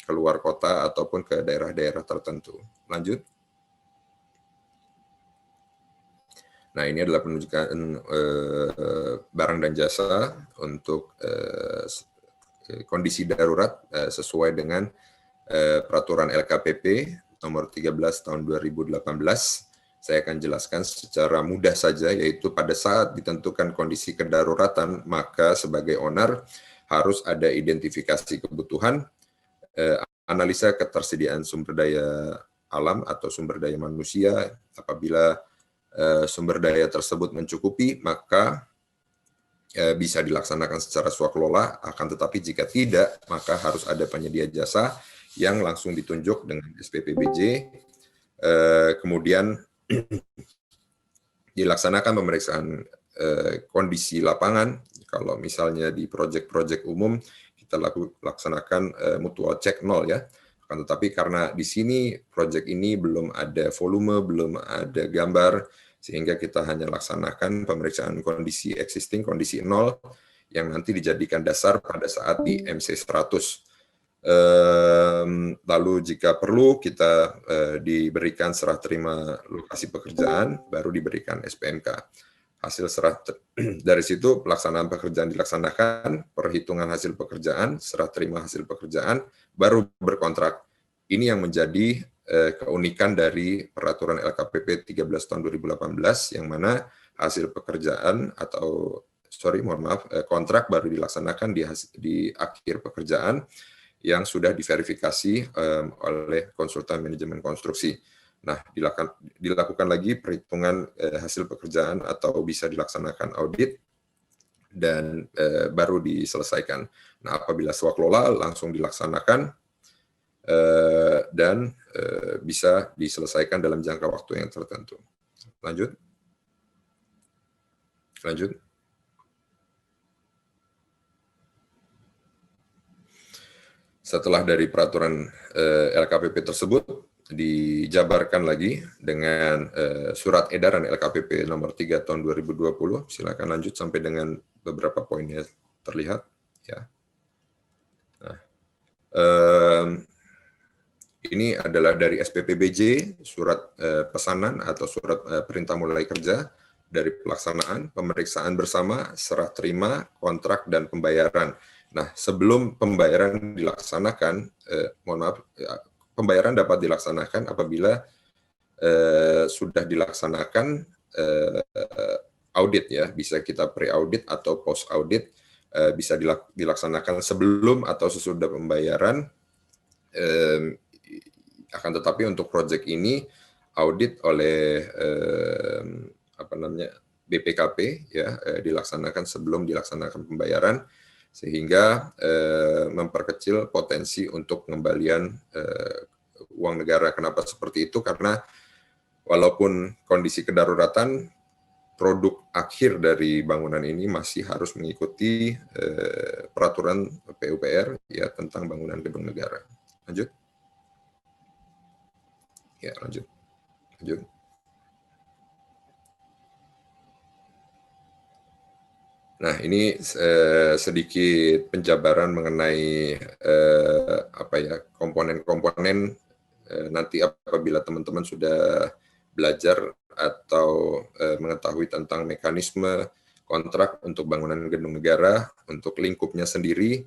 luar kota ataupun ke daerah-daerah tertentu. Lanjut. Nah, ini adalah penunjukan barang dan jasa untuk kondisi darurat sesuai dengan peraturan LKPP nomor 13 tahun 2018. Saya akan jelaskan secara mudah saja, yaitu pada saat ditentukan kondisi kedaruratan, maka sebagai owner harus ada identifikasi kebutuhan, analisa ketersediaan sumber daya alam atau sumber daya manusia. Apabila sumber daya tersebut mencukupi, maka bisa dilaksanakan secara swaklola, akan tetapi jika tidak, maka harus ada penyedia jasa yang langsung ditunjuk dengan SPPBJ, kemudian dilaksanakan pemeriksaan kondisi lapangan. Kalau misalnya di proyek-proyek umum, kita laksanakan mutual check 0 ya. Akan tetapi karena di sini proyek ini belum ada volume, belum ada gambar, sehingga kita hanya laksanakan pemeriksaan kondisi existing, kondisi 0, yang nanti dijadikan dasar pada saat di MC 100. Lalu jika perlu kita diberikan serah terima lokasi pekerjaan, baru diberikan SPMK. Hasil serah dari situ pelaksanaan pekerjaan dilaksanakan, perhitungan hasil pekerjaan, serah terima hasil pekerjaan, baru berkontrak. Ini yang menjadi keunikan dari peraturan LKPP 13 tahun 2018 yang mana hasil pekerjaan atau kontrak baru dilaksanakan di akhir pekerjaan yang sudah diverifikasi oleh konsultan manajemen konstruksi. Nah, dilakukan lagi perhitungan hasil pekerjaan atau bisa dilaksanakan audit dan baru diselesaikan. Nah, apabila swaklola langsung dilaksanakan dan bisa diselesaikan dalam jangka waktu yang tertentu. Lanjut. Setelah dari peraturan LKPP tersebut, dijabarkan lagi dengan surat edaran LKPP nomor 3 tahun 2020. Silakan lanjut sampai dengan beberapa poinnya terlihat. Ya. Nah, ini adalah dari SPPBJ, surat pesanan atau surat perintah mulai kerja dari pelaksanaan, pemeriksaan bersama, serah terima, kontrak, dan pembayaran. Nah, sebelum pembayaran dilaksanakan, pembayaran dapat dilaksanakan apabila sudah dilaksanakan audit ya, bisa kita pre-audit atau post-audit, bisa dilaksanakan sebelum atau sesudah pembayaran. Akan tetapi untuk proyek ini audit oleh BPKP ya dilaksanakan sebelum dilaksanakan pembayaran, sehingga memperkecil potensi untuk pengembalian uang negara. Kenapa seperti itu? Karena walaupun kondisi kedaruratan, produk akhir dari bangunan ini masih harus mengikuti peraturan PUPR ya tentang bangunan gedung negara. Lanjut. Ya, lanjut. Nah, ini sedikit penjabaran mengenai komponen-komponen nanti apabila teman-teman sudah belajar atau mengetahui tentang mekanisme kontrak untuk bangunan gedung negara, untuk lingkupnya sendiri,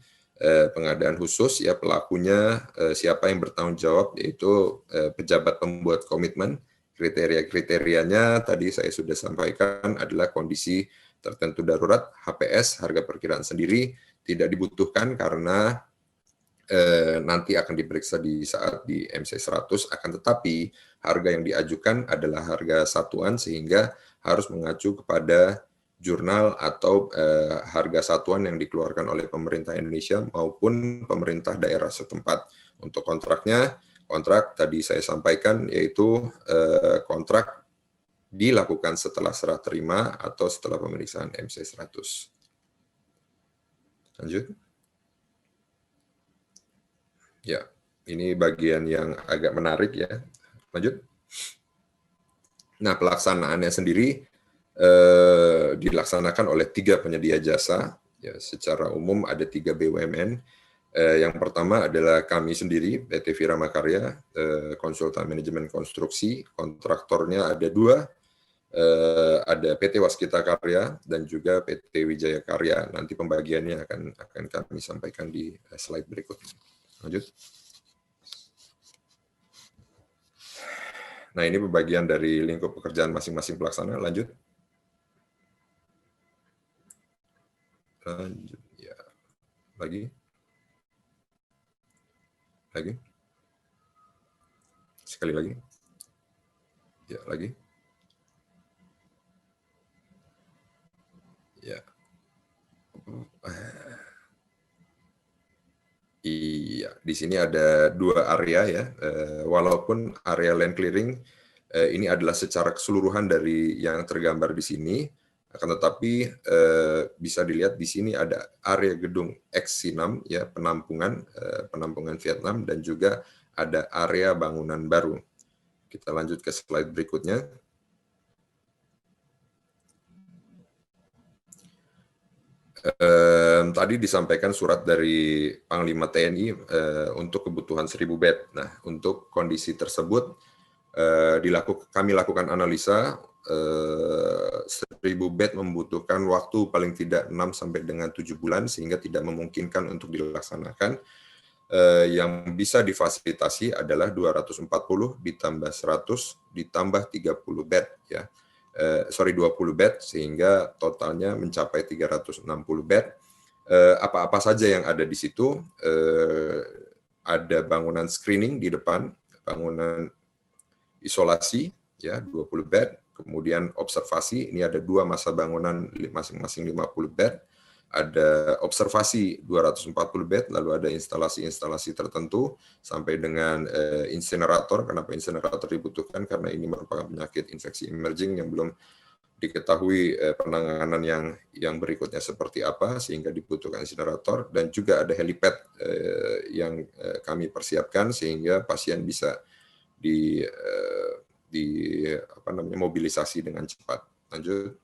pengadaan khusus ya pelakunya, siapa yang bertanggung jawab, yaitu pejabat pembuat komitmen. Kriteria-kriterianya tadi saya sudah sampaikan adalah kondisi tertentu darurat, HPS, harga perkiraan sendiri, tidak dibutuhkan karena nanti akan diperiksa di saat di MC 100, akan tetapi harga yang diajukan adalah harga satuan sehingga harus mengacu kepada jurnal atau harga satuan yang dikeluarkan oleh pemerintah Indonesia maupun pemerintah daerah setempat. Untuk kontrak tadi saya sampaikan yaitu kontrak dilakukan setelah serah terima atau setelah pemeriksaan MC 100. Lanjut. Ya, ini bagian yang agak menarik ya. Lanjut. Nah, pelaksanaannya sendiri dilaksanakan oleh 3 penyedia jasa. Ya, secara umum ada 3 BUMN. Yang pertama adalah kami sendiri, PT Virama Karya, konsultan manajemen konstruksi. Kontraktornya ada 2, ada PT Waskita Karya dan juga PT Wijaya Karya. Nanti pembagiannya akan kami sampaikan di slide berikutnya. Lanjut. Nah, ini pembagian dari lingkup pekerjaan masing-masing pelaksana. Lanjut. Ya. Lagi. Sekali lagi. Ya, lagi. Ya. Iya, di sini ada 2 area ya. Walaupun area land clearing ini adalah secara keseluruhan dari yang tergambar di sini, akan tetapi bisa dilihat di sini ada area gedung X6 ya, penampungan Vietnam, dan juga ada area bangunan baru. Kita lanjut ke slide berikutnya. Tadi disampaikan surat dari Panglima TNI untuk kebutuhan 1000 bed. Nah, untuk kondisi tersebut kami lakukan analisa 1000 bed membutuhkan waktu paling tidak 6 sampai dengan 7 bulan sehingga tidak memungkinkan untuk dilaksanakan. Yang bisa difasilitasi adalah 240 ditambah 100 ditambah 30 bed ya. 20 bed sehingga totalnya mencapai 360 bed. Apa-apa saja yang ada di situ, ada bangunan screening di depan, bangunan isolasi ya 20 bed, kemudian observasi, ini ada 2 masa bangunan masing-masing 50 bed, ada observasi 240 bed, lalu ada instalasi-instalasi tertentu sampai dengan insinerator. Kenapa insinerator dibutuhkan? Karena ini merupakan penyakit infeksi emerging yang belum diketahui penanganan yang berikutnya seperti apa, sehingga dibutuhkan insinerator, dan juga ada helipad yang kami persiapkan sehingga pasien bisa mobilisasi dengan cepat. Lanjut.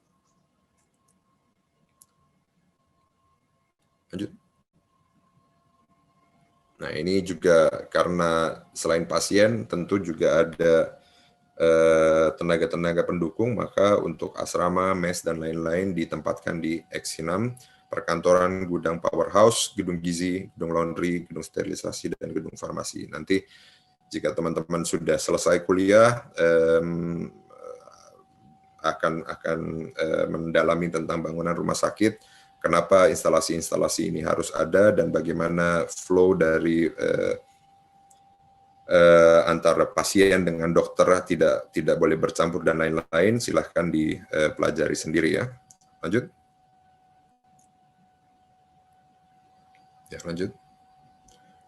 Nah, ini juga karena selain pasien tentu juga ada tenaga-tenaga pendukung, maka untuk asrama, mes, dan lain-lain ditempatkan di X6, perkantoran, gudang powerhouse, gedung gizi, gedung laundry, gedung sterilisasi, dan gedung farmasi. Nanti jika teman-teman sudah selesai kuliah, akan mendalami tentang bangunan rumah sakit, kenapa instalasi-instalasi ini harus ada, dan bagaimana flow dari antara pasien dengan dokter tidak boleh bercampur dan lain-lain. Silahkan dipelajari sendiri ya. Lanjut. Ya, lanjut.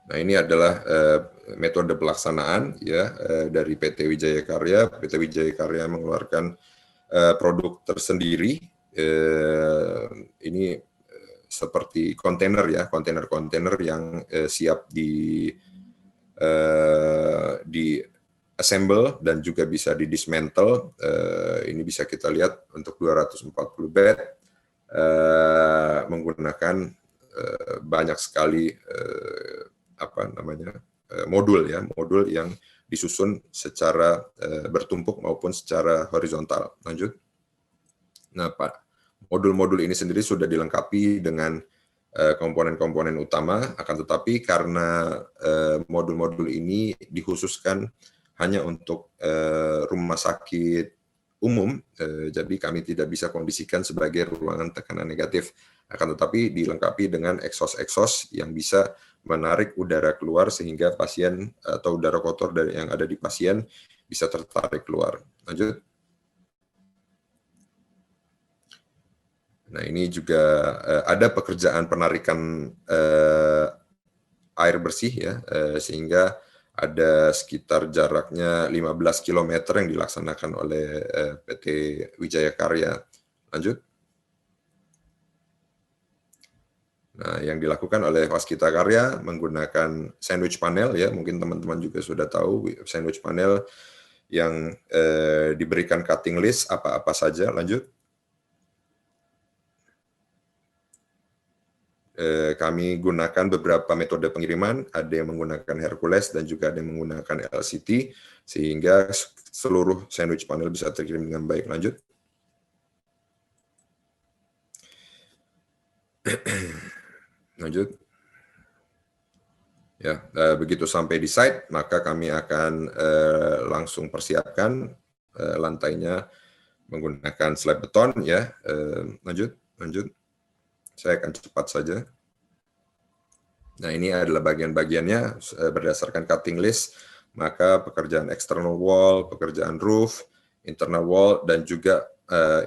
Nah, ini adalah metode pelaksanaan ya dari PT Wijaya Karya. PT Wijaya Karya mengeluarkan produk tersendiri. Ini seperti kontainer ya, kontainer-kontainer yang siap di assemble dan juga bisa di dismantle. Ini bisa kita lihat untuk 240 bed menggunakan banyak sekali modul yang disusun secara bertumpuk maupun secara horizontal. Lanjut. Nah, Pak, modul-modul ini sendiri sudah dilengkapi dengan komponen-komponen utama, akan tetapi karena modul-modul ini dikhususkan hanya untuk rumah sakit umum, jadi kami tidak bisa kondisikan sebagai ruangan tekanan negatif, akan tetapi dilengkapi dengan exhaust yang bisa menarik udara keluar sehingga pasien atau udara kotor yang ada di pasien bisa tertarik keluar. Lanjut. Nah, ini juga ada pekerjaan penarikan air bersih ya, sehingga ada sekitar jaraknya 15 km yang dilaksanakan oleh PT Wijaya Karya. Lanjut. Nah, yang dilakukan oleh Waskita Karya menggunakan sandwich panel ya, mungkin teman-teman juga sudah tahu sandwich panel yang diberikan cutting list apa-apa saja. Lanjut. Kami gunakan beberapa metode pengiriman, ada yang menggunakan Hercules dan juga ada yang menggunakan LCT, sehingga seluruh sandwich panel bisa terkirim dengan baik. Lanjut. Lanjut. Ya, begitu sampai di site, maka kami akan langsung persiapkan lantainya menggunakan slab beton ya. Lanjut. Saya akan cepat saja. Nah, ini adalah bagian-bagiannya berdasarkan cutting list, maka pekerjaan external wall, pekerjaan roof, internal wall, dan juga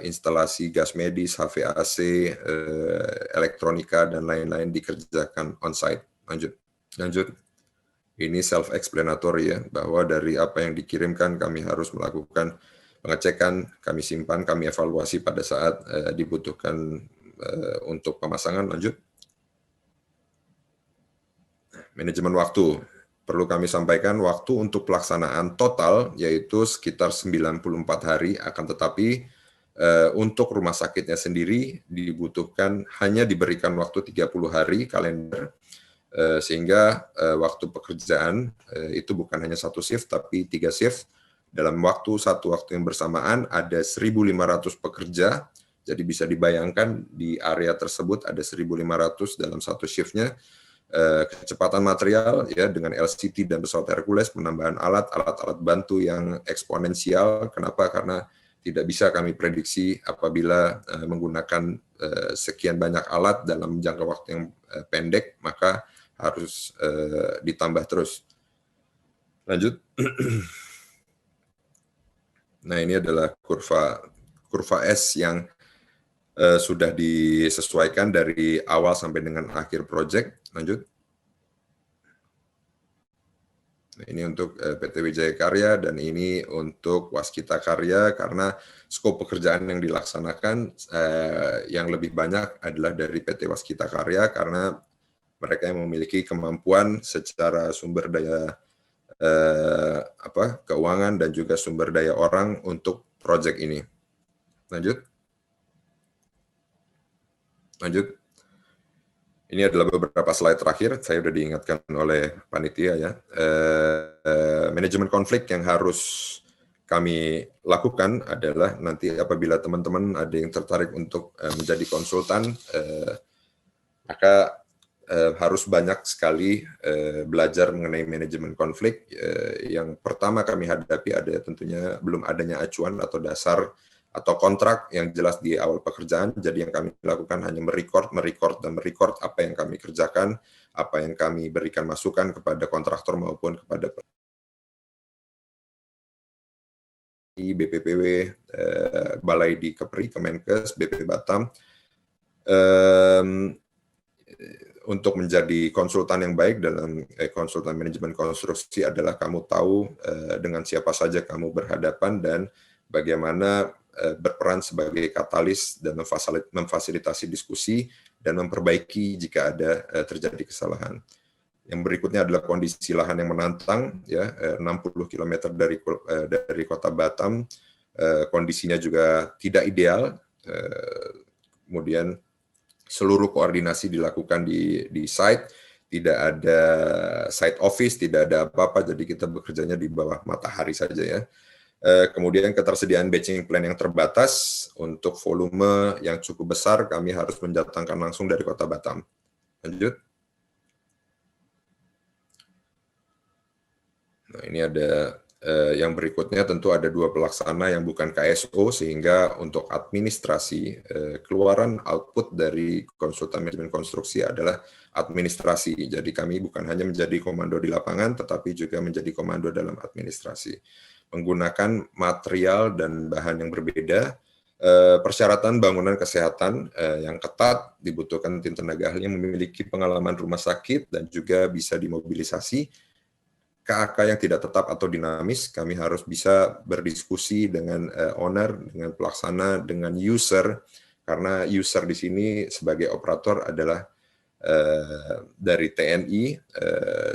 instalasi gas medis, HVAC, elektronika, dan lain-lain dikerjakan on-site. Lanjut. Ini self-explanatory ya, bahwa dari apa yang dikirimkan kami harus melakukan pengecekan, kami simpan, kami evaluasi pada saat dibutuhkan untuk pemasangan. Lanjut. Manajemen waktu. Perlu kami sampaikan, waktu untuk pelaksanaan total yaitu sekitar 94 hari, akan tetapi untuk rumah sakitnya sendiri dibutuhkan hanya diberikan waktu 30 hari kalender, sehingga waktu pekerjaan itu bukan hanya 1 shift tapi 3 shift. Dalam satu waktu yang bersamaan ada 1.500 pekerja, jadi bisa dibayangkan di area tersebut ada 1.500 dalam satu shiftnya. Kecepatan material ya dengan LCT dan pesawat Hercules, penambahan alat bantu yang eksponensial. Kenapa? Karena tidak bisa kami prediksi apabila menggunakan sekian banyak alat dalam jangka waktu yang pendek, maka harus ditambah terus. Lanjut. Nah, ini adalah kurva S yang sudah disesuaikan dari awal sampai dengan akhir proyek. Lanjut. Nah, ini untuk PT Wijaya Karya dan ini untuk Waskita Karya, karena skop pekerjaan yang dilaksanakan yang lebih banyak adalah dari PT Waskita Karya karena mereka yang memiliki kemampuan secara sumber daya keuangan dan juga sumber daya orang untuk proyek ini. Lanjut. Ini adalah beberapa slide terakhir, saya sudah diingatkan oleh panitia ya. Manajemen konflik yang harus kami lakukan adalah nanti apabila teman-teman ada yang tertarik untuk menjadi konsultan, maka harus banyak sekali belajar mengenai manajemen konflik. Yang pertama kami hadapi ada tentunya belum adanya acuan atau dasar atau kontrak yang jelas di awal pekerjaan. Jadi yang kami lakukan hanya merecord apa yang kami kerjakan, apa yang kami berikan masukan kepada kontraktor maupun kepada BPPW, Balai di Kepri, Kemenkes, BP Batam. Untuk menjadi konsultan yang baik dalam konsultan manajemen konstruksi adalah kamu tahu dengan siapa saja kamu berhadapan dan bagaimana berperan sebagai katalis dan memfasilitasi diskusi dan memperbaiki jika ada terjadi kesalahan. Yang berikutnya adalah kondisi lahan yang menantang, ya, 60 km dari kota Batam, kondisinya juga tidak ideal. Kemudian seluruh koordinasi dilakukan di site, tidak ada site office, tidak ada apa-apa, jadi kita bekerjanya di bawah matahari saja ya. Kemudian ketersediaan batching plan yang terbatas, untuk volume yang cukup besar kami harus mendatangkan langsung dari kota Batam. Lanjut. Nah, ini ada yang berikutnya, tentu ada 2 pelaksana yang bukan KSO, sehingga untuk administrasi keluaran output dari konsultan manajemen konstruksi adalah administrasi. Jadi kami bukan hanya menjadi komando di lapangan, tetapi juga menjadi komando dalam administrasi. Menggunakan material dan bahan yang berbeda, persyaratan bangunan kesehatan yang ketat, dibutuhkan tim tenaga ahli yang memiliki pengalaman rumah sakit dan juga bisa dimobilisasi. KAK yang tidak tetap atau dinamis, kami harus bisa berdiskusi dengan owner, dengan pelaksana, dengan user, karena user di sini sebagai operator adalah dari TNI,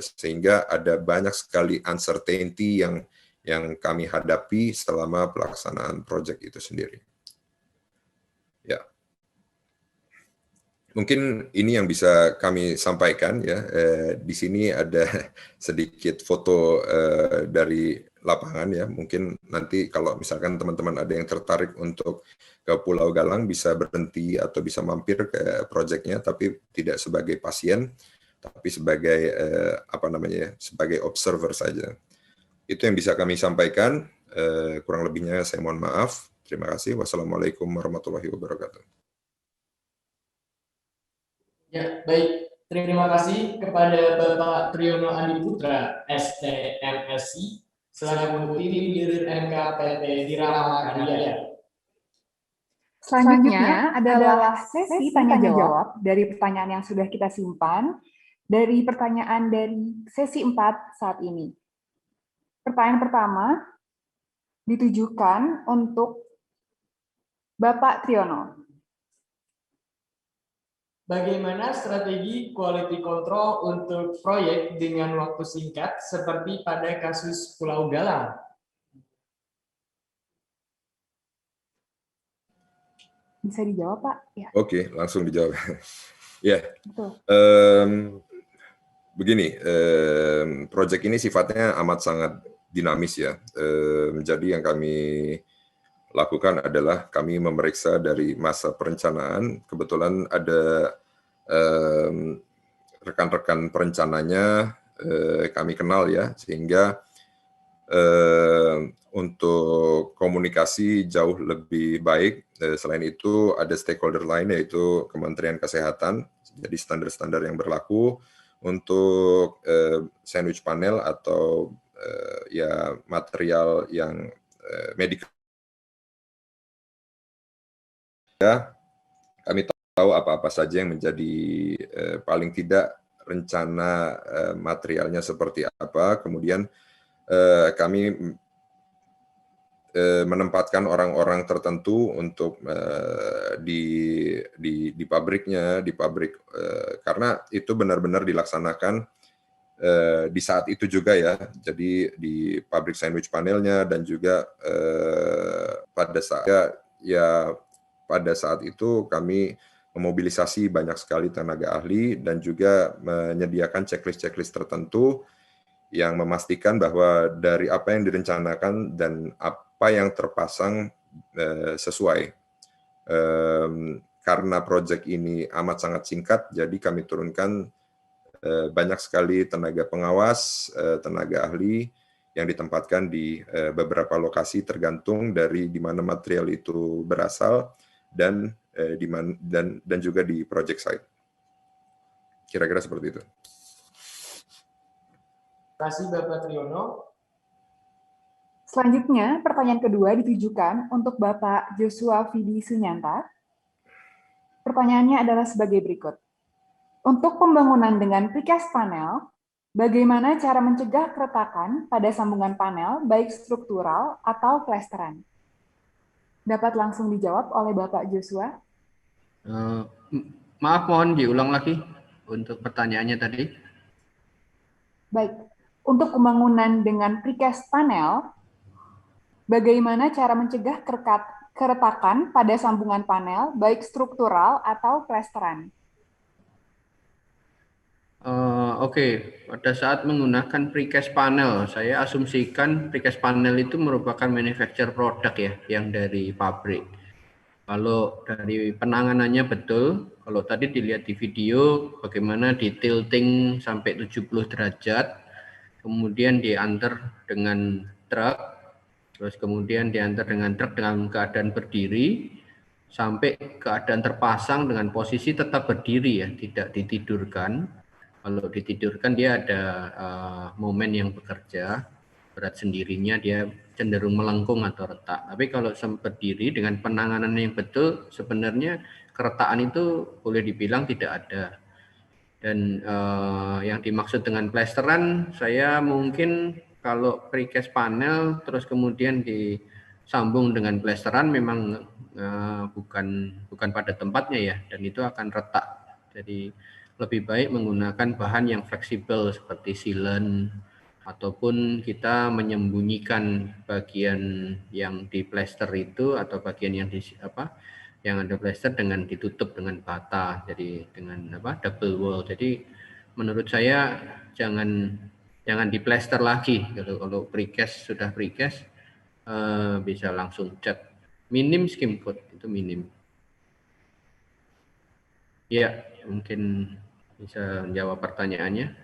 sehingga ada banyak sekali uncertainty yang kami hadapi selama pelaksanaan proyek itu sendiri. Ya, mungkin ini yang bisa kami sampaikan ya. Di sini ada sedikit foto dari lapangan ya. Mungkin nanti kalau misalkan teman-teman ada yang tertarik untuk ke Pulau Galang bisa berhenti atau bisa mampir ke proyeknya, tapi tidak sebagai pasien, tapi sebagai sebagai observer saja. Itu yang bisa kami sampaikan. Kurang lebihnya saya mohon maaf. Terima kasih. Wassalamualaikum warahmatullahi wabarakatuh. Ya, baik. Terima kasih kepada Bapak Triyono Andi Putra, STMSI, selaku tim leader MKPT di Rama Karya. Selanjutnya adalah sesi tanya-jawab dari pertanyaan yang sudah kita simpan, dari pertanyaan dari sesi 4 saat ini. Pertanyaan pertama ditujukan untuk Bapak Triyono. Bagaimana strategi quality control untuk proyek dengan waktu singkat seperti pada kasus Pulau Galang? Bisa dijawab, Pak? Ya. Oke, langsung dijawab. Ya, Betul. Begini, proyek ini sifatnya amat sangat dinamis ya. Jadi yang kami lakukan adalah kami memeriksa dari masa perencanaan. Kebetulan ada rekan-rekan perencananya kami kenal ya, sehingga untuk komunikasi jauh lebih baik. Selain itu ada stakeholder lain yaitu Kementerian Kesehatan. Jadi standar-standar yang berlaku untuk sandwich panel atau ya material yang medikal. Ya, kami tahu apa-apa saja yang menjadi paling tidak rencana materialnya seperti apa. Kemudian kami menempatkan orang-orang tertentu untuk di pabriknya, di pabrik karena itu benar-benar dilaksanakan di saat itu juga ya. Jadi di pabrik sandwich panelnya dan juga pada saat itu kami memobilisasi banyak sekali tenaga ahli dan juga menyediakan checklist-checklist tertentu yang memastikan bahwa dari apa yang direncanakan dan apa yang terpasang sesuai. Karena proyek ini amat sangat singkat, jadi kami turunkan banyak sekali tenaga pengawas, tenaga ahli yang ditempatkan di beberapa lokasi tergantung dari di mana material itu berasal dan juga di project site. Kira-kira seperti itu. Terima kasih Bapak Triyono. Selanjutnya, pertanyaan kedua ditujukan untuk Bapak Joshua Vidi Sunyanta. Pertanyaannya adalah sebagai berikut. Untuk pembangunan dengan precast panel, bagaimana cara mencegah keretakan pada sambungan panel, baik struktural atau plesteran? Dapat langsung dijawab oleh Bapak Joshua. Maaf, mohon diulang lagi untuk pertanyaannya tadi. Baik, untuk pembangunan dengan precast panel, bagaimana cara mencegah keretakan pada sambungan panel, baik struktural atau plesteran? Oke. Pada saat menggunakan precast panel, saya asumsikan precast panel itu merupakan manufacture product ya, yang dari pabrik. Kalau dari penanganannya betul, kalau tadi dilihat di video bagaimana di tilting sampai 70 derajat, kemudian diantar dengan truk, terus kemudian diantar dengan truk dengan keadaan berdiri, sampai keadaan terpasang dengan posisi tetap berdiri ya, tidak ditidurkan. Kalau ditidurkan dia ada momen yang bekerja, berat sendirinya dia cenderung melengkung atau retak. Tapi kalau berdiri dengan penanganan yang betul, sebenarnya keretakan itu boleh dibilang tidak ada. Dan yang dimaksud dengan plesteran, saya mungkin kalau precast panel terus kemudian disambung dengan plesteran memang bukan pada tempatnya ya, dan itu akan retak. Jadi lebih baik menggunakan bahan yang fleksibel seperti sealant, ataupun kita menyembunyikan bagian yang di plester itu atau bagian yang yang ada plester dengan ditutup dengan bata, jadi dengan double wall. Jadi menurut saya jangan di plester lagi gitu. Kalau precast sudah precast bisa langsung cat, minim skim coat itu minim. Ya, mungkin bisa menjawab pertanyaannya.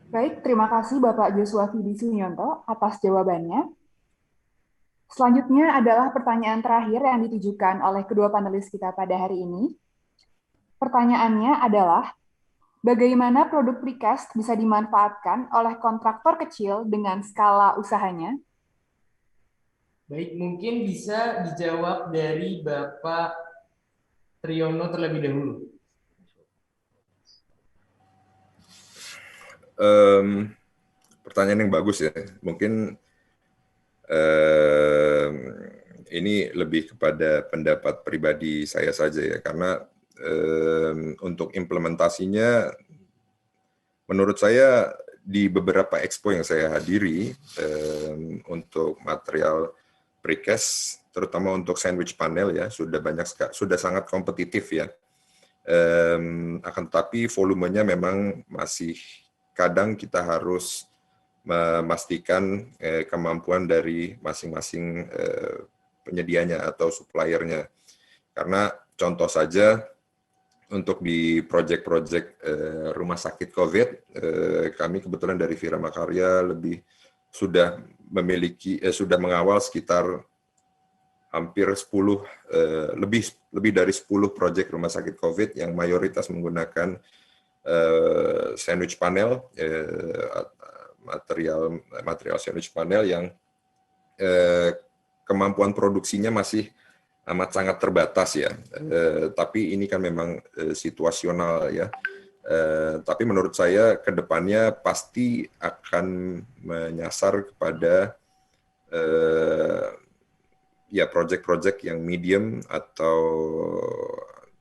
Baik, terima kasih Bapak Joshua Vidi Sunyonto atas jawabannya. Selanjutnya adalah pertanyaan terakhir yang ditujukan oleh kedua panelis kita pada hari ini. Pertanyaannya adalah, bagaimana produk precast bisa dimanfaatkan oleh kontraktor kecil dengan skala usahanya? Baik, mungkin bisa dijawab dari Bapak Triyono terlebih dahulu. Pertanyaan yang bagus ya. Mungkin ini lebih kepada pendapat pribadi saya saja ya, karena untuk implementasinya, menurut saya di beberapa expo yang saya hadiri untuk material precast, terutama untuk sandwich panel ya, sudah sangat kompetitif ya. Akan tetapi volumenya memang masih kadang kita harus memastikan kemampuan dari masing-masing penyedianya atau suppliernya. Karena contoh saja untuk di proyek-proyek rumah sakit COVID, kami kebetulan dari Firama Karya sudah mengawal sekitar hampir 10 lebih dari 10 proyek rumah sakit COVID yang mayoritas menggunakan sandwich panel, material sandwich panel yang kemampuan produksinya masih amat sangat terbatas ya. Tapi ini kan memang situasional ya. Tapi menurut saya ke depannya pasti akan menyasar kepada ya proyek-proyek yang medium atau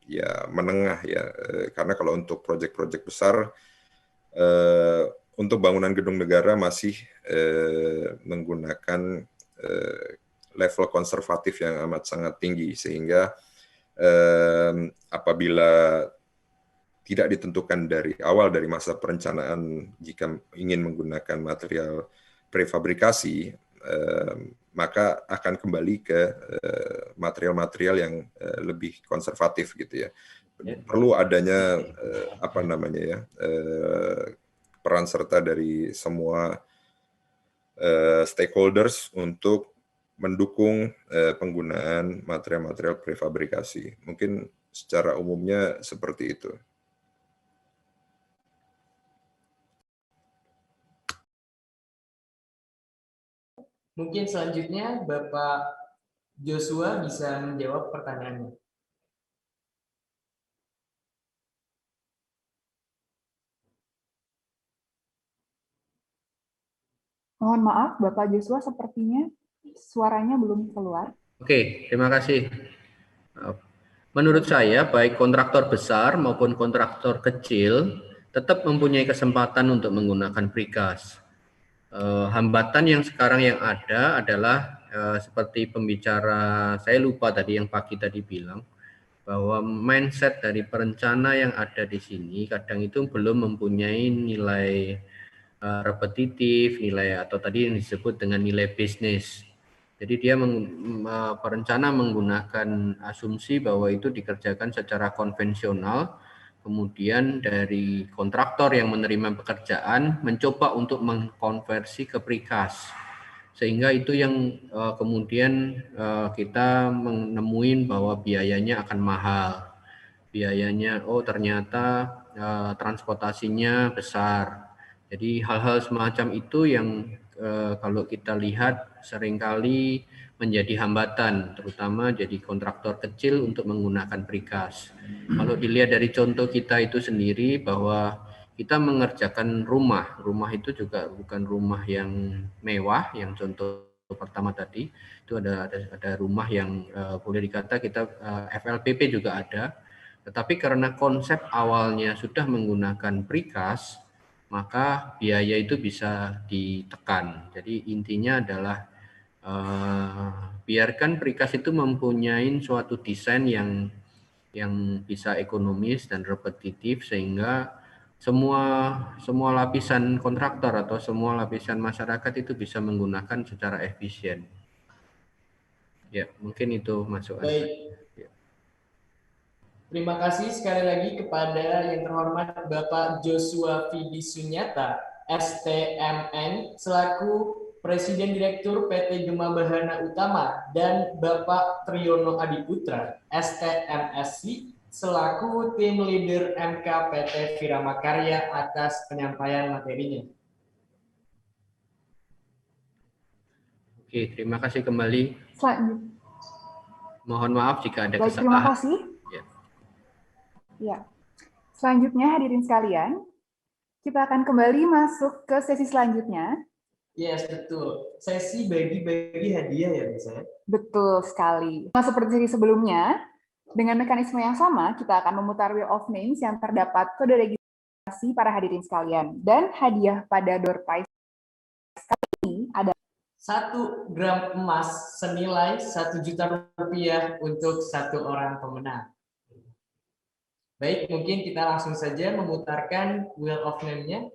ya menengah ya, karena kalau untuk proyek-proyek besar untuk bangunan gedung negara masih menggunakan level konservatif yang amat sangat tinggi, sehingga apabila tidak ditentukan dari awal dari masa perencanaan jika ingin menggunakan material prefabrikasi, maka akan kembali ke material-material yang lebih konservatif gitu ya. Perlu adanya peran serta dari semua stakeholders untuk mendukung penggunaan material-material prefabrikasi. Mungkin secara umumnya seperti itu. Mungkin selanjutnya Bapak Joshua bisa menjawab pertanyaannya. Mohon maaf, Bapak Joshua sepertinya suaranya belum keluar. Oke, terima kasih. Menurut saya, baik kontraktor besar maupun kontraktor kecil tetap mempunyai kesempatan untuk menggunakan precast. Hambatan yang sekarang yang ada adalah seperti pembicara, saya lupa tadi yang pagi tadi bilang, bahwa mindset dari perencana yang ada di sini kadang itu belum mempunyai nilai repetitif, nilai atau tadi yang disebut dengan nilai bisnis. Jadi dia perencana menggunakan asumsi bahwa itu dikerjakan secara konvensional, kemudian dari kontraktor yang menerima pekerjaan mencoba untuk mengkonversi ke precast, sehingga itu yang kemudian kita menemuin bahwa biayanya akan mahal, biayanya ternyata transportasinya besar. Jadi hal-hal semacam itu yang kalau kita lihat seringkali menjadi hambatan, terutama jadi kontraktor kecil untuk menggunakan precast. Kalau dilihat dari contoh kita itu sendiri bahwa kita mengerjakan rumah itu juga bukan rumah yang mewah, yang contoh pertama tadi itu ada rumah yang boleh dikata kita FLPP juga ada, tetapi karena konsep awalnya sudah menggunakan precast, maka biaya itu bisa ditekan. Jadi intinya adalah biarkan precast itu mempunyai suatu desain yang bisa ekonomis dan repetitif, sehingga semua lapisan kontraktor atau semua lapisan masyarakat itu bisa menggunakan secara efisien. Ya, mungkin itu masukan. Baik. Terima kasih sekali lagi kepada yang terhormat Bapak Joshua Fidi Sunyata, STMN, selaku Presiden Direktur PT Gema Bahana Utama, dan Bapak Triyono Adiputra, STMSC, selaku Tim Leader MK PT Firama Karya atas penyampaian materinya. Oke, terima kasih kembali. Mohon maaf jika ada Baik, terima kesalahan. kasih. Ya. Ya. Selanjutnya hadirin sekalian, kita akan kembali masuk ke sesi selanjutnya. Yes, betul. Sesi bagi-bagi hadiah ya, Bisa? Betul sekali. Nah, seperti sesi sebelumnya, dengan mekanisme yang sama, kita akan memutar Wheel of Names yang terdapat kode registrasi para hadirin sekalian. Dan hadiah pada door prize kali ini ada 1 gram emas senilai Rp1.000.000 untuk 1 orang pemenang. Baik, mungkin kita langsung saja memutarkan Wheel of Name-nya.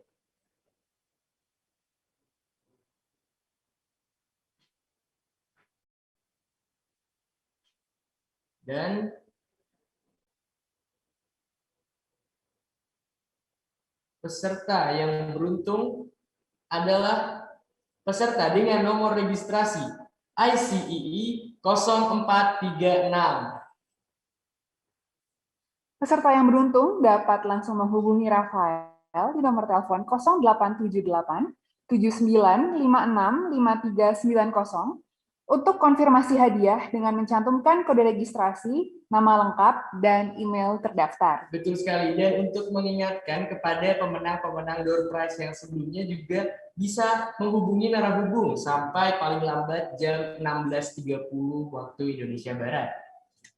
Dan peserta yang beruntung adalah peserta dengan nomor registrasi ICEE 0436. peserta yang beruntung dapat langsung menghubungi Rafael di nomor telepon 0878 7956 5390 untuk konfirmasi hadiah dengan mencantumkan kode registrasi, nama lengkap, dan email terdaftar. Betul sekali. Dan untuk mengingatkan kepada pemenang-pemenang door prize yang sebelumnya juga bisa menghubungi narahubung sampai paling lambat jam 16.30 waktu Indonesia Barat.